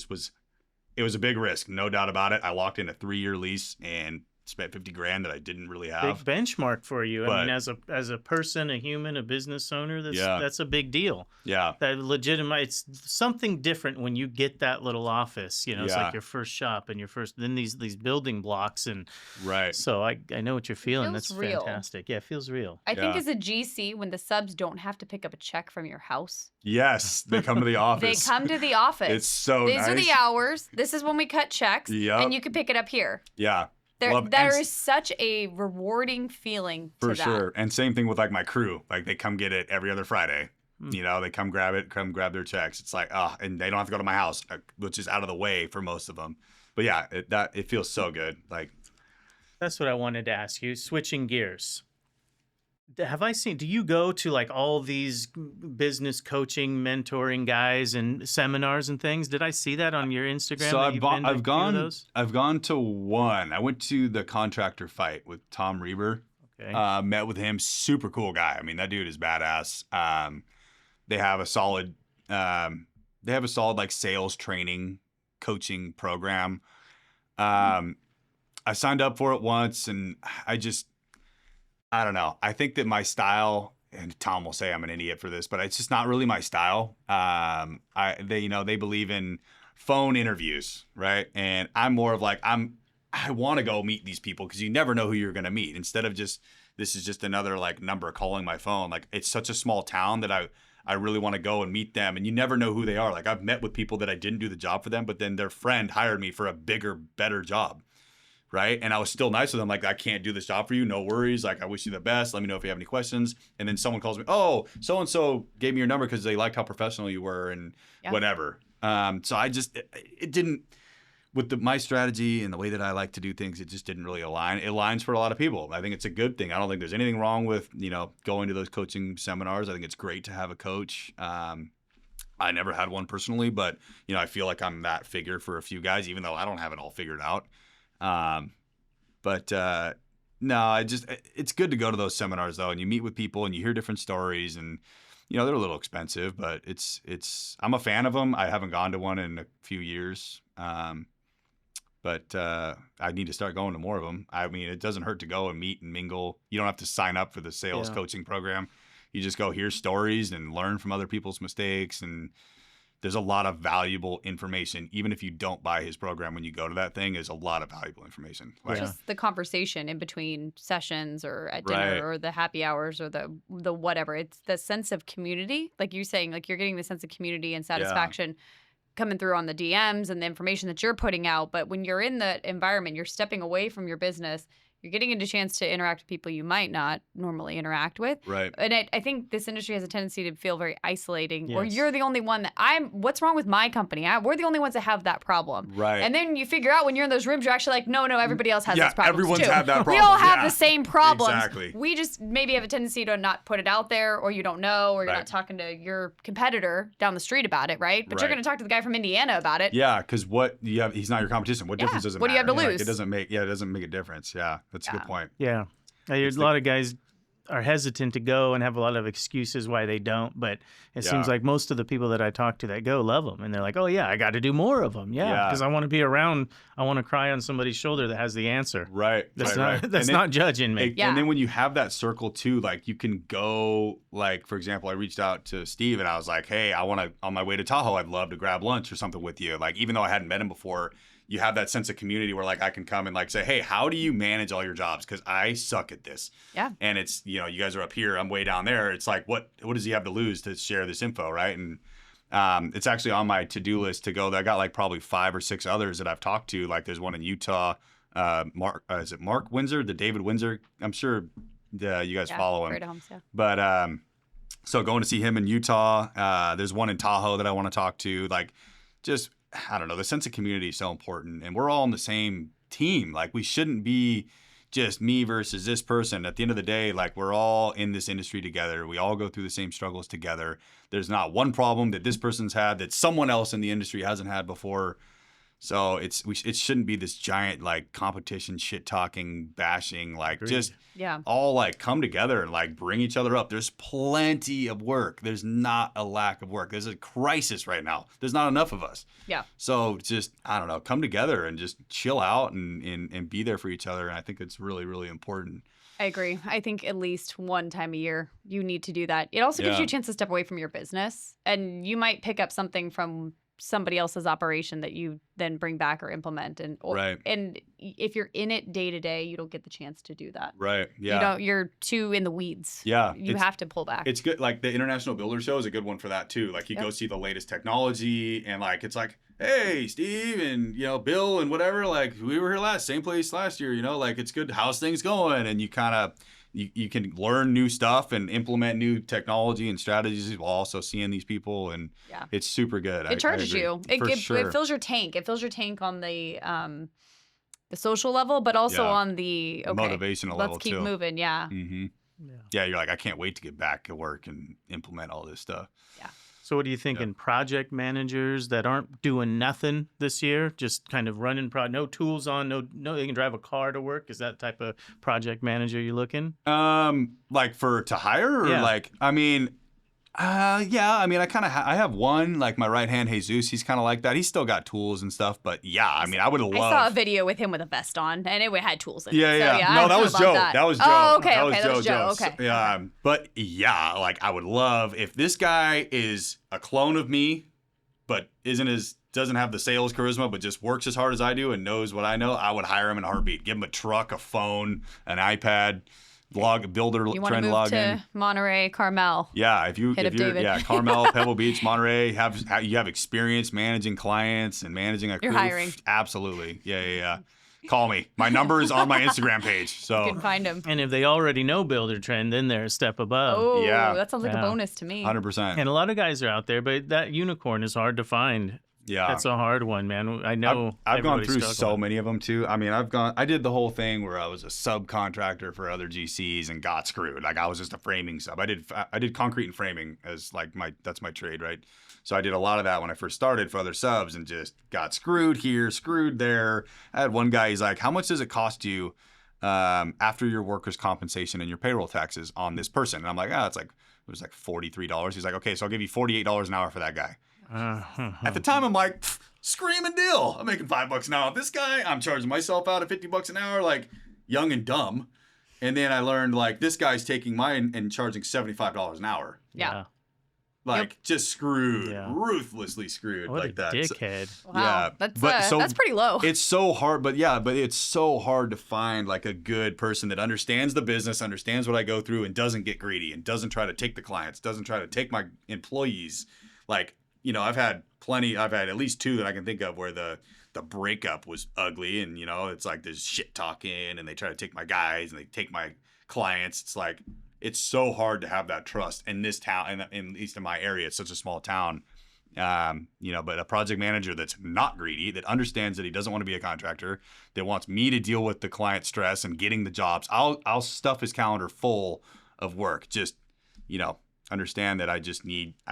was a big risk, no doubt about it. I locked in a 3-year lease and spent $50,000 that I didn't really have. Big benchmark for you. But- I mean, as a person, a human, a business owner, that's a big deal. Yeah. That legitimate. It's something different when you get that little office. It's Yeah. like your first shop and then these building blocks, and Right. so I know what you're feeling. feels That's real. fantastic. Yeah, it feels real. I think Yeah. as a GC, when the subs don't have to pick up a check from your house, Yes. They come to the they office. come to the office. It's so These nice. are the hours. This is when we cut checks, Yep. and you can pick it up here. Yeah. There and is such a rewarding feeling to for that. sure. And same thing with like my crew. Like they come get it every other Friday. Hmm. They come grab it, come grab their checks. It's like, and they don't have to go to my house, which is out of the way for most of them. But yeah, it feels so good. Like, That's what I wanted to ask you. Switching gears. Do you go to like all these business coaching, mentoring guys and seminars and things? Did I see that on your Instagram? so that I've you've been to a few of those? I've gone to one. I went to the contractor fight with Tom Reber. Okay. Met with him. Super cool guy. I mean, that dude is badass. They have a solid like sales training coaching program. I signed up for it once and I don't know. I think that my style, and Tom will say I'm an idiot for this, but it's just not really my style. They believe in phone interviews, right? And I'm more of like, I want to go meet these people because you never know who you're going to meet. Instead of this is just another like number calling my phone. Like it's such a small town that I really want to go and meet them, and you never know who they are. Like I've met with people that I didn't do the job for them, but then their friend hired me for a bigger, better job. Right. And I was still nice with them. Like, I can't do this job for you. No worries. Like, I wish you the best. Let me know if you have any questions. And then someone calls me, oh, so-and-so gave me your number because they liked how professional you were and whatever. So it didn't, with my strategy and the way that I like to do things, it just didn't really align. It aligns for a lot of people. I think it's a good thing. I don't think there's anything wrong with, going to those coaching seminars. I think it's great to have a coach. I never had one personally, but, I feel like I'm that figure for a few guys, even though I don't have it all figured out. No, it's good to go to those seminars though. And you meet with people and you hear different stories and, they're a little expensive, but I'm a fan of them. I haven't gone to one in a few years. But I need to start going to more of them. I mean, it doesn't hurt to go and meet and mingle. You don't have to sign up for the sales coaching program. You just go hear stories and learn from other people's mistakes. And there's a lot of valuable information. Even if you don't buy his program, when you go to that thing, there's a lot of valuable information. Like, Just the conversation in between sessions or at dinner Right. or the happy hours or the whatever. It's the sense of community. Like you're saying, like you're getting the sense of community and satisfaction coming through on the DMs and the information that you're putting out. But when you're in the environment, you're stepping away from your business. You're getting a chance to interact with people you might not normally interact with. Right. And I think this industry has a tendency to feel very isolating, or Yes. you're the only one that what's wrong with my company? We're the only ones that have that problem. Right. And then you figure out when you're in those rooms, you're actually like, no, everybody else has Yeah, this problem everyone's too. had that We problem. all have Yeah. the same problems. Exactly. We just maybe have a tendency to not put it out there, or you don't know, or you're Right. not talking to your competitor down the street about it, right? But you're Right. going to talk to the guy from Indiana about it. Yeah, because he's not your competition. What difference does it What do you matter? have to Like, lose? it doesn't make a difference. Yeah, that's a good point. Yeah. A lot of guys are hesitant to go and have a lot of excuses why they don't. But it seems like most of the people that I talk to that go love them. And they're like, oh, yeah, I got to do more of them. Yeah, because I want to be around. I want to cry on somebody's shoulder that has the answer. Right. That's right. not, that's And not judging me. Yeah. And then when you have that circle too, like you can go, like, for example, I reached out to Steve and I was like, hey, on my way to Tahoe, I'd love to grab lunch or something with you. Like, even though I hadn't met him before, you have that sense of community where like I can come and like say, hey, how do you manage all your jobs? Because I suck at this. Yeah. And it's, you guys are up here, I'm way down there. It's like, what does he have to lose to share this info, right? And it's actually on my to-do list to go. I got like probably 5 or 6 others that I've talked to. Like there's one in Utah. Is it Mark Windsor? The David Windsor? I'm sure you guys follow him. Great homes, yeah. But so going to see him in Utah. There's one in Tahoe that I want to talk to. Like, just I don't know. The sense of community is so important, and we're all on the same team. Like, we shouldn't be just me versus this person. At the end of the day, like, we're all in this industry together. We all go through the same struggles together. There's not one problem that this person's had that someone else in the industry hasn't had before. So it shouldn't be this giant like competition, shit talking, bashing, like Agreed. just Yeah. all like come together and like bring each other up. There's plenty of work. There's not a lack of work. There's a crisis right now. There's not enough of us. Yeah. So just, I don't know, come together and just chill out and be there for each other. And I think it's really, really important. I agree. I think at least one time a year you need to do that. It also gives Yeah. you a chance to step away from your business, and you might pick up something from somebody else's operation that you then bring back or implement. Right. And if you're in it day to day, you don't get the chance to do that. Right. Yeah. You're too in the weeds. Yeah. You have to pull back. It's good. Like the International Builder Show is a good one for that too. Like you go see the latest technology and like, it's like, hey, Steve and, Bill and whatever, like we were here same place last year, like it's good. How's things going? And you kind of, you can learn new stuff and implement new technology and strategies while also seeing these people. And it's super good. It charges you. It fills your tank. It fills your tank on the social level, but also on the motivational level let's keep too. moving. Yeah. Mm-hmm. Yeah. You're like, I can't wait to get back to work and implement all this stuff. Yeah. So what do you think in project managers that aren't doing nothing this year, just kind of running, no tools on, no, they can drive a car to work? Is that type of project manager you looking? Like to hire or like, I mean, I have one, like my right hand, Jesus, he's kind of like that. He's still got tools and stuff, but I mean, I would love. I saw a video with him with a vest on, and it had tools in it. Yeah. So, No, that was Joe. That was Joe. Oh, okay. That was Joe. Okay. So, yeah. But like I would love if this guy is a clone of me, but doesn't have the sales charisma, but just works as hard as I do and knows what I know. I would hire him in a heartbeat. Give him a truck, a phone, an iPad. Builder you trying to log in. You want to move to Monterey, Carmel. Yeah, if you're David. Carmel, Pebble Beach, Monterey, you have experience managing clients and managing a crew. You're hiring. Absolutely. Yeah. Call me. My number is on my Instagram page. So You can find him. And if they already know Builder Trend, then they're a step above. Oh, yeah. That sounds like a bonus to me. 100%. And a lot of guys are out there, but that unicorn is hard to find. Yeah. That's a hard one, man. I know. I've gone through everybody's so struggling. many of them too. I mean, I did the whole thing where I was a subcontractor for other GCs and got screwed. Like I was just a framing sub. I did concrete and framing as like that's my trade, right? So I did a lot of that when I first started for other subs and just got screwed here, screwed there. I had one guy, he's like, how much does it cost you after your workers' compensation and your payroll taxes on this person? And I'm like, it was like $43. He's like, okay, so I'll give you $48 an hour for that guy. At the time, I'm like, screaming deal. I'm making $5 an hour. This guy, I'm charging myself out at $50 an hour, like young and dumb. And then I learned like this guy's taking mine and charging $75 an hour. Yeah. Like just screwed, Yeah. ruthlessly screwed What like a that. dickhead. Wow. Yeah, That's pretty low. It's so hard, but it's so hard to find like a good person that understands the business, understands what I go through, and doesn't get greedy and doesn't try to take the clients, doesn't try to take my employees. Like, I've had at least 2 that I can think of where the breakup was ugly, and it's like there's shit talking, and they try to take my guys and they take my clients. It's like it's so hard to have that trust in this town, and at least in my area, it's such a small town. But a project manager that's not greedy, that understands that he doesn't want to be a contractor, that wants me to deal with the client stress and getting the jobs. I'll stuff his calendar full of work. Just, understand that I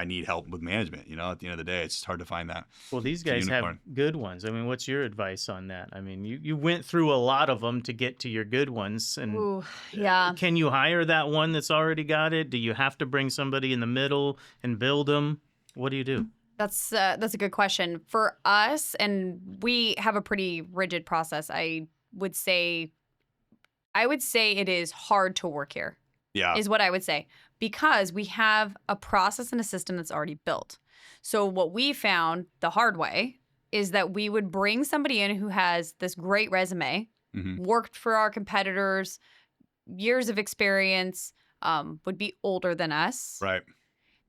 need help with management. At the end of the day, it's hard to find that. Well, these guys have good ones. I mean, what's your advice on that? I mean, you went through a lot of them to get to your good ones. And Ooh, yeah. Can you hire that one that's already got it? Do you have to bring somebody in the middle and build them? What do you do? That's a good question. For us, and we have a pretty rigid process, I would say it is hard to work here. Yeah. Is what I would say. Because we have a process and a system that's already built. So what we found the hard way is that we would bring somebody in who has this great resume, worked for our competitors, years of experience, would be older than us. Right.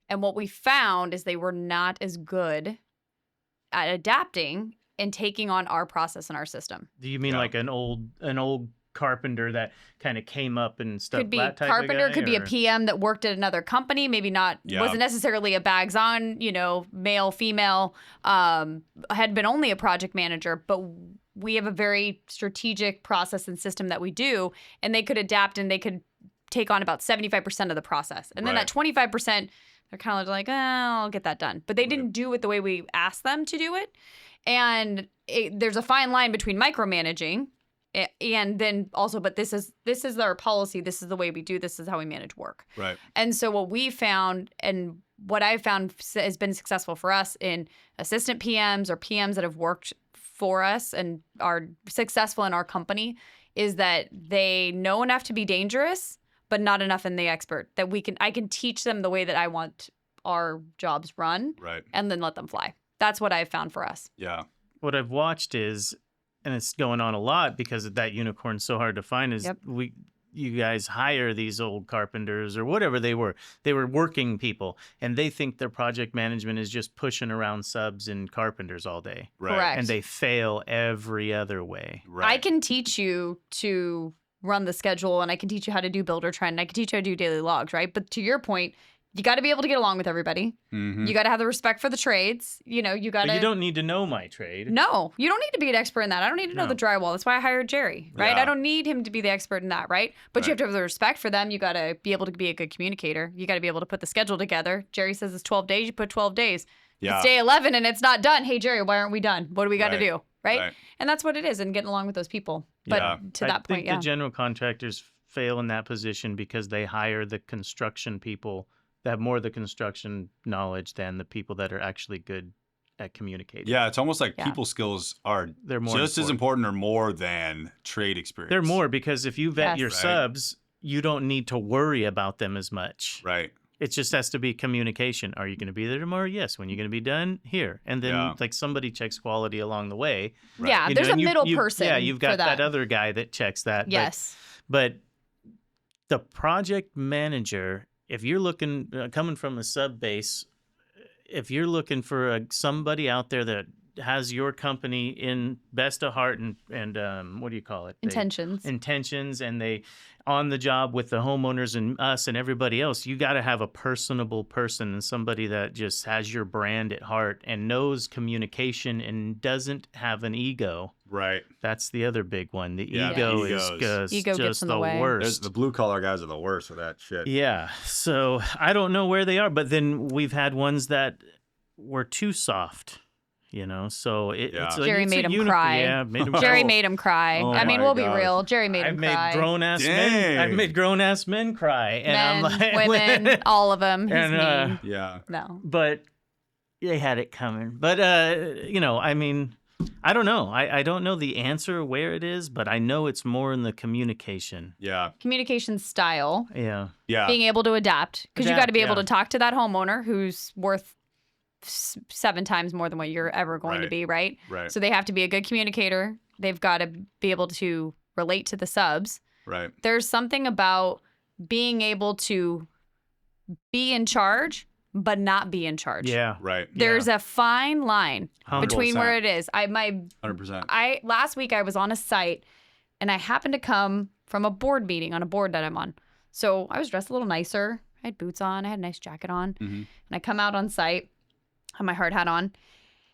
And what we found is they were not as good at adapting and taking on our process and our system. Do you mean like an old carpenter that kind of came up and stuff? Could be that type carpenter, of guy, could be a PM that worked at another company, maybe not, wasn't necessarily a bags on, male, female, had been only a project manager, but we have a very strategic process and system that we do, and they could adapt and they could take on about 75% of the process. And then that 25%, they're kind of like, I'll get that done. But they didn't do it the way we asked them to do it. And there's a fine line between micromanaging and then also, but this is our policy. This is the way we do. This is how we manage work. Right. And so what we found, and what I found has been successful for us in assistant PMs or PMs that have worked for us and are successful in our company, is that they know enough to be dangerous, but not enough in the expert. That I can teach them the way that I want our jobs run. Right. And then let them fly. That's what I've found for us. Yeah. What I've watched is, and it's going on a lot because that unicorn's so hard to find, is you guys hire these old carpenters or whatever they were working people, and they think their project management is just pushing around subs and carpenters all day. Right. Correct. And they fail every other way. Right. I can teach you to run the schedule, and I can teach you how to do builder trend, and I can teach you how to do daily logs, right? But to your point, you got to be able to get along with everybody. You got to have the respect for the trades. You got to. But you don't need to know my trade. No, you don't need to be an expert in that. I don't need to know the drywall. That's why I hired Jerry, right? Yeah. I don't need him to be the expert in that, right? But you have to have the respect for them. You got to be able to be a good communicator. You got to be able to put the schedule together. Jerry says it's 12 days. You put 12 days. Yeah. It's day 11 and it's not done. Hey, Jerry, why aren't we done? What do we got to do, right? Right. And that's what it is, and getting along with those people. But to that point, I think the general contractors fail in that position because they hire the construction people that have more of the construction knowledge than the people that are actually good at communicating. Yeah, it's almost like people skills are just as important or more than trade experience. They're more, because if you vet your subs, you don't need to worry about them as much. Right. It just has to be communication. Are you going to be there tomorrow? Yes. When are you going to be done? Here. And then like somebody checks quality along the way. Right. Yeah, there's a middle person. Yeah, you've got that other guy that checks that. Yes. But the project manager, if you're looking, coming from a sub base, if you're looking for somebody out there that has your company in best of heart and what do you call it? Intentions, and they on the job with the homeowners and us and everybody else, you got to have a personable person and somebody that just has your brand at heart and knows communication and doesn't have an ego. Right. That's the other big one. The ego is ego just gets in the the way. worst. The blue collar guys are the worst for that shit. Yeah. So I don't know where they are, but then we've had ones that were too soft. So it's Jerry made him cry. Yeah, Jerry made him cry. Oh I mean, we'll be real. Jerry made him cry. I've made grown ass men cry, and men, I'm like, women, all of them. He's and, mean. Yeah. No. But they had it coming. But I mean, I don't know. I don't know the answer where it is, but I know it's more in the communication. Yeah. Communication style. Yeah. Yeah. Being able to adapt, because you got to be able to talk to that homeowner who's worth 7 times more than what you're ever going to be, right? Right. So they have to be a good communicator. They've got to be able to relate to the subs. Right. There's something about being able to be in charge, but not be in charge. Yeah. Right. There's a fine line between 100%. where it is. 100%. Last week I was on a site and I happened to come from a board meeting on a board that I'm on. So I was dressed a little nicer. I had boots on. I had a nice jacket on. Mm-hmm. And I come out on site, had my hard hat on,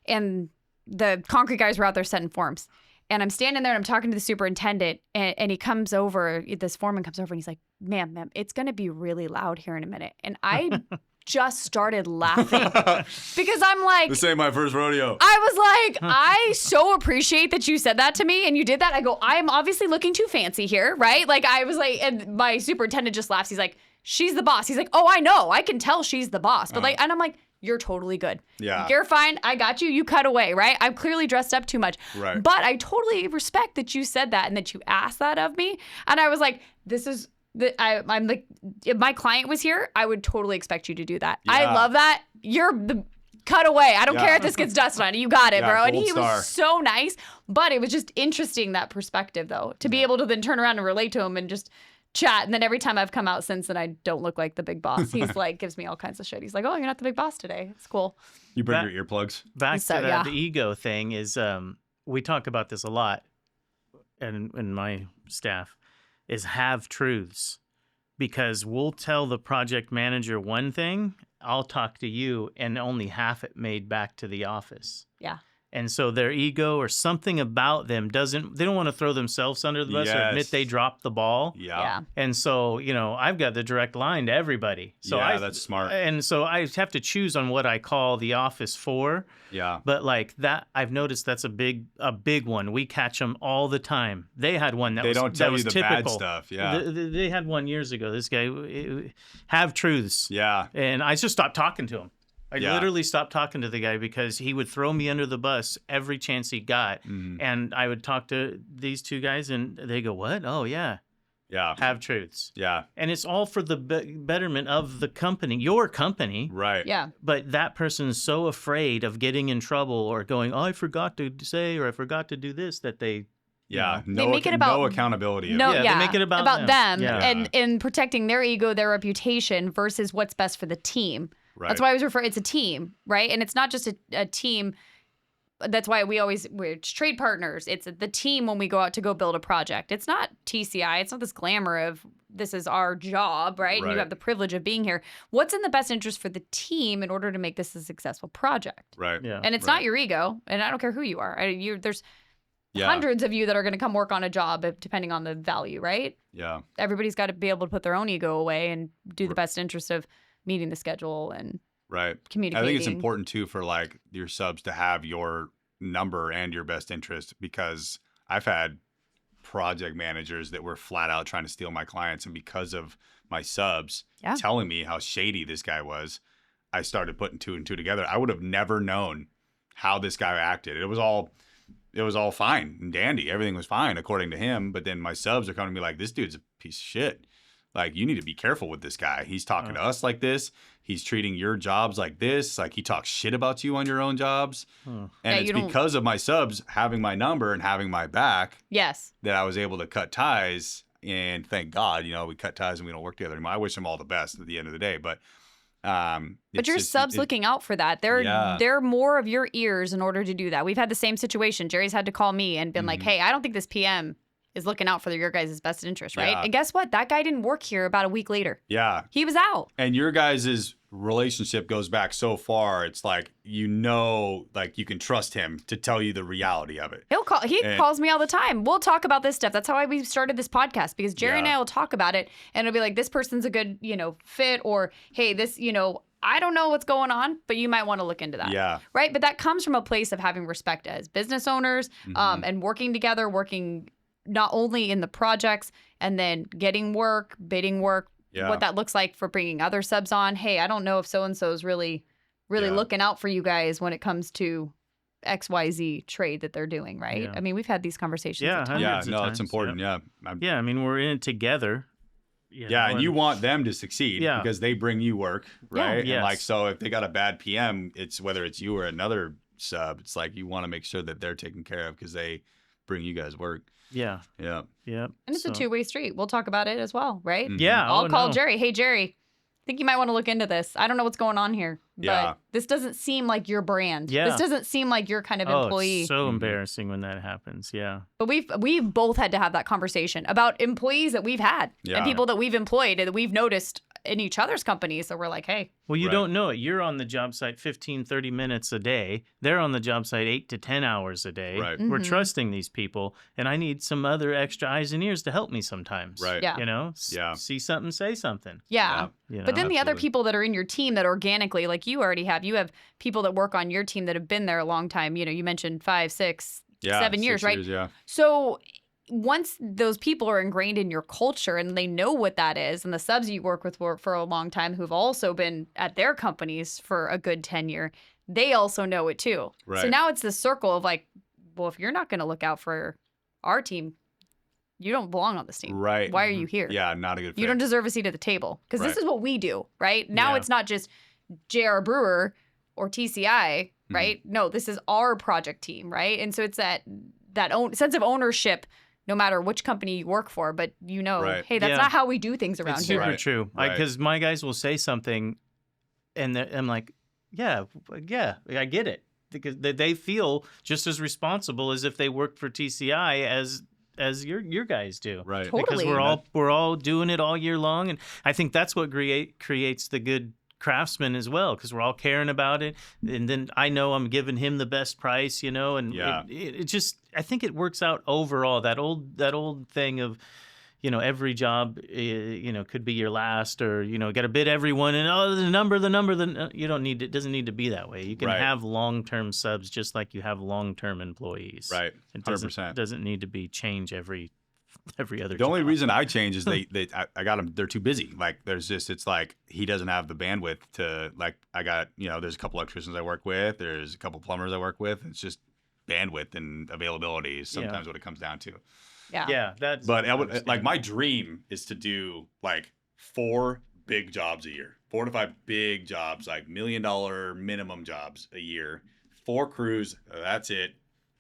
and the concrete guys were out there setting forms. And I'm standing there and I'm talking to the superintendent, and he comes over, this foreman comes over and he's like, ma'am, it's going to be really loud here in a minute. And I just started laughing because I'm like, This ain't my first rodeo. I was like, I so appreciate that you said that to me and you did that. I go, I am obviously looking too fancy here, right? Like I was like, and my superintendent just laughs. He's like, she's the boss. He's like, oh, I know. I can tell she's the boss. But like, and I'm like, you're totally good. Yeah. You're fine. I got you. You cut away, right? I'm clearly dressed up too much. Right. But I totally respect that you said that and that you asked that of me. And I was like, I'm like, if my client was here, I would totally expect you to do that. I Yeah. love that. You're the cut away. I don't care if this gets dust on it. You got it, Yeah, bro. And gold he star. was so nice. But it was just interesting, that perspective, though, to be able to then turn around and relate to him and just chat. And then every time I've come out since then, I don't look like the big boss. He's like, gives me all kinds of shit. He's like, oh, you're not the big boss today. It's cool. You bring your earplugs. Back So, to yeah. the ego thing is, we talk about this a lot, and my staff is have truths, because we'll tell the project manager one thing, I'll talk to you, and only half it made back to the office. Yeah. And so their ego or something about them they don't want to throw themselves under the bus or admit Yes. they dropped the ball. Yeah. And so, I've got the direct line to everybody. So Yeah, that's smart. And so I have to choose on what I call the office for. Yeah. But like that, I've noticed that's a big one. We catch them all the time. They had one that They was don't tell that you was the bad typical. stuff. Yeah. They had one years ago. This guy have truths. Yeah. And I just stopped talking to him. I Yeah. literally stopped talking to the guy because he would throw me under the bus every chance he got. Mhm. And I would talk to these two guys and they go, what? Oh, yeah. Yeah. Have truths. Yeah. And it's all for the betterment of the company, your company. Right. Yeah. But that person's so afraid of getting in trouble or going, oh, I forgot to say or I forgot to do this, that they Yeah. They make it about- no accountability. No, Yeah, yeah, they make it about them, them. Yeah. and in protecting their ego, their reputation versus what's best for the team. Right. That's why I always refer. It's a team, right? And it's not just a team. That's why we're trade partners. It's the team when we go out to go build a project. It's not TCI. It's not this glamour of this is our job, right? And you Right. have the privilege of being here. What's in the best interest for the team in order to make this a successful project? Right. Yeah. And it's Right. not your ego. And I don't care who you are. There's Yeah. hundreds of you that are going to come work on a job depending on the value, right? Yeah. Everybody's got to be able to put their own ego away and do the best interest of meeting the schedule and Right. communicating. I think it's important too for like your subs to have your number and your best interest, because I've had project managers that were flat out trying to steal my clients, and because of my subs Yeah. telling me how shady this guy was, I started putting two and two together. I would have never known how this guy acted. It was all fine and dandy. Everything was fine according to him, but then my subs are coming to me like, this dude's a piece of shit. Like, you need to be careful with this guy. He's talking to us like this. He's treating your jobs like this. Like, he talks shit about you on your own jobs. And Yeah, it's you don't- because of my subs having my number and having my back Yes. that I was able to cut ties. And thank God, we cut ties and we don't work together anymore. I wish them all the best at the end of the day. But But your subs looking out for that. They're more of your ears in order to do that. We've had the same situation. Jerry's had to call me and been like, hey, I don't think this PM is looking out for your guys' best interest, right? Yeah. And guess what? That guy didn't work here about a week later. Yeah. He was out. And your guys' relationship goes back so far. It's like, like you can trust him to tell you the reality of it. He calls me all the time. We'll talk about this stuff. That's how we started this podcast, because Jerry and I will talk about it and it'll be like, this person's a good, fit, or hey, this, I don't know what's going on, but you might want to look into that. Yeah. Right. But that comes from a place of having respect as business owners, and working together, working not only in the projects and then getting work, bidding work, what that looks like for bringing other subs on. Hey, I don't know if so-and-so is really looking out for you guys when it comes to XYZ trade that they're doing, right? Yeah. I mean, we've had these conversations. Yeah, a ton. Yeah. Hundreds of No, times, it's important. Yeah. Yeah, I mean, we're in it together. Yeah, and you want them to succeed Yeah. because they bring you work, right? Yes. And like, so if they got a bad PM, it's whether it's you or another sub, it's like you want to make sure that they're taken care of because they bring you guys work. Yeah, Yeah. yeah. And it's a two-way street. We'll talk about it as well, right? Mhm. Yeah, I'll call no. Jerry. Hey, Jerry, think you might want to look into this. I don't know what's going on here, but Yeah. this doesn't seem like your brand. Yeah. This doesn't seem like your kind of employee. It's so embarrassing when that happens. Yeah. But we've both had to have that conversation about employees that we've had Yeah. and people that we've employed and that we've noticed in each other's companies. So we're like, hey, Well, you Right. don't know it. You're on the job site 15, 30 minutes a day. They're on the job site 8 to 10 hours a day. Right. We're Mhm. trusting these people, and I need some other extra eyes and ears to help me sometimes. Right. Yeah. You know, Yeah. see something, say something. yeah. You know? But then the other Absolutely. people that are in your team that organically, like you already have, you have people that work on your team that have been there a long time. You know, you mentioned 5, 6, Yeah. 7 years, 6 right? Yeah. So once those people are ingrained in your culture and they know what that is, and the subs you work with for a long time who've also been at their companies for a good tenure, they also know it too. So Right. now it's this circle of like, well, if you're not going to look out for our team, you don't belong on this team. Right. Why are you here? Yeah. Not a good fit. You don't deserve a seat at the table because this Right. is what we do, right? Now Yeah. it's not just J.R. Brewer or TCI, Mm-hmm. right? No, this is our project team, right? And so it's that sense of ownership, no matter which company you work for, but you know, Right. hey, that's Yeah. not how we do things around It's here. super Right. true. Right. Because my guys will say something, and I'm like, yeah, I get it. Because they feel just as responsible as if they worked for TCI as your guys do. Right. Totally. Because we're all doing it all year long, and I think that's what creates the good craftsman as well, because we're all caring about it, and then I know I'm giving him the best price, you know, and Yeah. it just, I think it works out overall. That old thing of, you know, every job, you know, could be your last, or, you know, got to bid everyone, and the number, you don't need, it doesn't need to be that way. You can Right. have long-term subs just like you have long-term employees. Right. It 100%. doesn't need to be change every other The only job. reason I change is I got them. They're too busy. Like it's like he doesn't have the bandwidth to, like, I got, you know, there's a couple electricians I work with. There's a couple plumbers I work with. It's just bandwidth and availability is sometimes what it comes down to. Yeah. Yeah, that's. But I would, like, understandable. my dream is to do like 4 big jobs a year, 4 to 5 big jobs, like $1 million minimum jobs a year, 4 crews. That's it.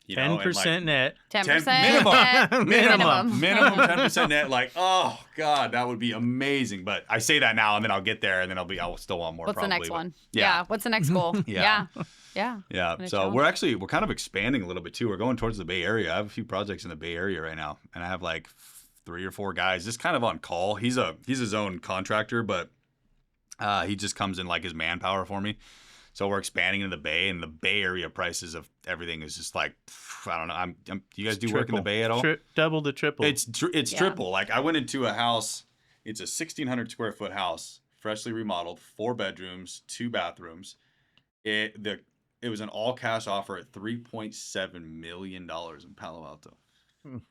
You know, and, 10% net. 10% minimum. net. minimum 10% net. Like, oh God, that would be amazing. But I say that now, and then I'll get there, and then I'll still want more. What's probably, the next but- one? Yeah. What's the next goal? Yeah. Yeah. Yeah. Gonna So challenge. we're kind of expanding a little bit too. We're going towards the Bay Area. I have a few projects in the Bay Area right now, and I have like 3 or 4 guys just kind of on call. He's his own contractor, but he just comes in like his manpower for me. So we're expanding into the Bay, and the Bay Area prices of everything is just like, I don't know. Do you guys do work in the Bay at all? Double to triple. It's Yeah. triple. Like, I went into a house. It's a 1,600 square foot house, freshly remodeled, 4 bedrooms, 2 bathrooms. It was an all cash offer at $3.7 million in Palo Alto,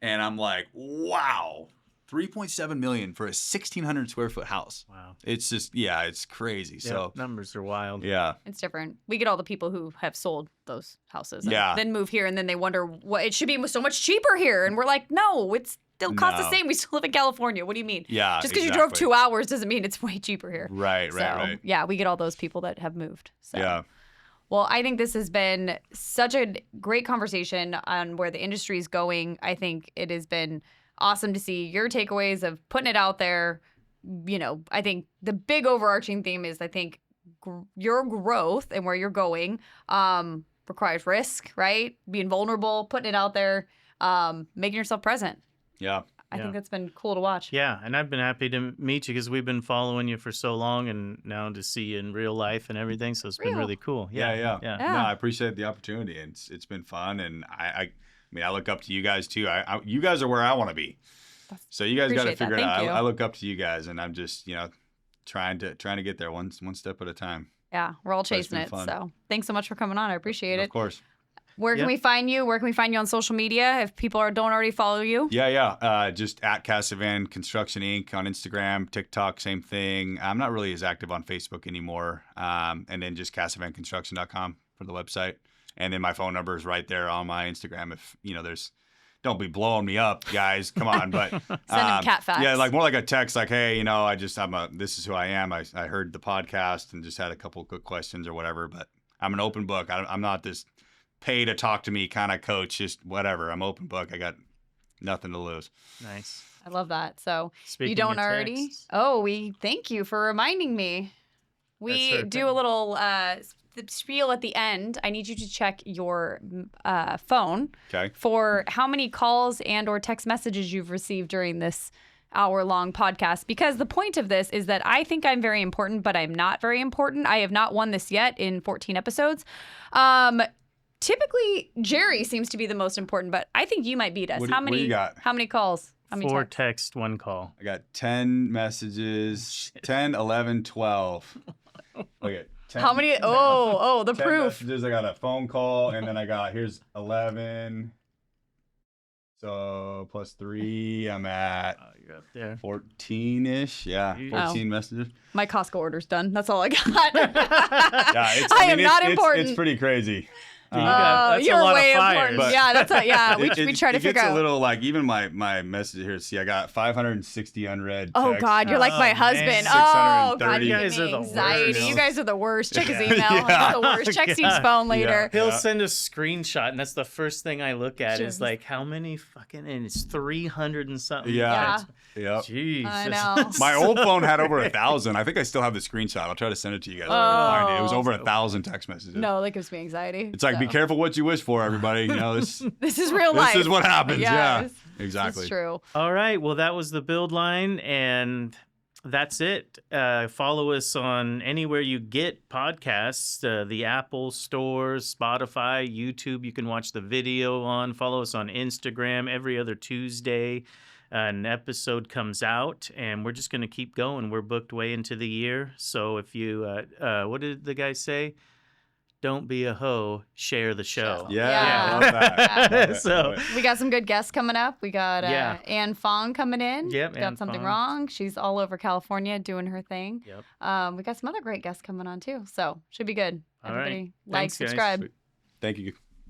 and I'm like, wow, $3.7 million for a 1,600 square foot house. Wow. It's just, it's crazy. Yeah, So numbers are wild. yeah, It's different. We get all the people who have sold those houses and Yeah. then move here, and then they wonder what it should be so much cheaper here. And we're like, no, it's still costs the No. same. We still live in California. What do you mean? yeah. Just because you drove exactly. 2 hours doesn't mean it's way cheaper here. Right, So, right. yeah, we get all those people that have moved. So. Yeah. Well, I think this has been such a great conversation on where the industry is going. I think it has been awesome to see your takeaways of putting it out there. You know, I think the big overarching theme is, I think your growth and where you're going requires risk, right? Being vulnerable, putting it out there, making yourself present. Yeah. I Yeah. think that's been cool to watch. Yeah, and I've been happy to meet you because we've been following you for so long, and now to see you in real life and everything. So it's been Real. really cool. Yeah. Yeah. Yeah. No, I appreciate the opportunity. It's been fun, and I mean, I look up to you guys too. You guys are where I want to be. So you guys got to Appreciate that. figure it out. Thank you. I look up to you guys, and I'm just, trying to get there one step at a time. Yeah, we're all So it's chasing been it. fun. So thanks so much for coming on. I appreciate it. Of course. Where can Yeah. we find you? Where can we find you on social media if people don't already follow you? Yeah. Just at Kasavan Construction Inc. on Instagram, TikTok, same thing. I'm not really as active on Facebook anymore. And then just KasavanConstruction.com for the website. And then my phone number is right there on my Instagram. If don't be blowing me up, guys. Come on, but Send them cat facts. yeah, like more like a text, like, hey, this is who I am. I heard the podcast and just had a couple quick questions or whatever. But I'm an open book. I'm not this pay to talk to me kind of coach. Just whatever. I'm open book. I got nothing to lose. Nice. I love that. So Speaking you don't of already? texts, Oh, we thank you for reminding me. We That's our do thing. a little spiel at the end. I need you to check your phone Okay. for how many calls and or text messages you've received during this hour-long podcast, because the point of this is that I think I'm very important, but I'm not very important. I have not won this yet in 14 episodes. Typically, Jerry seems to be the most important, but I think you might beat us. What How do many? you got? How many calls? How many 4 texts? text, 1 call. I got 10 messages, 10, 11, 12. Okay. 10, How many? Oh, the 10 proof. messages. I got a phone call, and then I got, here's 11. So plus 3, I'm at Oh, you're up there. 14-ish. Yeah, Jeez. 14 messages. My Costco order's done. That's all I got. Yeah, I am not important. It's pretty crazy. Dude, you got- that's a you're lot of way fires. important. But- Yeah, that's a, yeah. We try to it figure gets out. a little like even my message here. See, I got 560 unread. Oh texts. God, you're like Oh, my man. husband. Oh God, 630. you You give guys me are the anxiety. worst. You guys are the worst. Check his Yeah. email. Yeah. He's the worst. Check God. Steve's phone later. He'll Yeah. send a screenshot, and that's the first thing I look at Just- is like, how many fucking, and it's 300 and something. Yeah. texts. Yep. Jeez. I know. My old phone had over 1,000. I think I still have the screenshot. I'll try to send it to you guys. Find it. It was over 1,000 text messages. No, that gives me anxiety. It's like, be so. careful what you wish for, everybody. You know, this This is real life. is what happens. Yeah, Yes, exactly. It's true. All right. Well, that was the build line, and that's it. Follow us on anywhere you get podcasts, the Apple stores, Spotify, YouTube. You can watch the video on. Follow us on Instagram. Every other Tuesday, an episode comes out, and we're just going to keep going. We're booked way into the year. So if you, what did the guy say? Don't be a hoe, share the show. Yeah, Yeah. I love that. Love it, So- love it. We got some good guests coming up. We got Yeah. Ann Fong coming in. Yep, Got Ann something Fong. wrong. She's all over California doing her thing. Yep. We got some other great guests coming on too. So should be good. All right. Everybody like, Thanks, guys. subscribe. Thank you.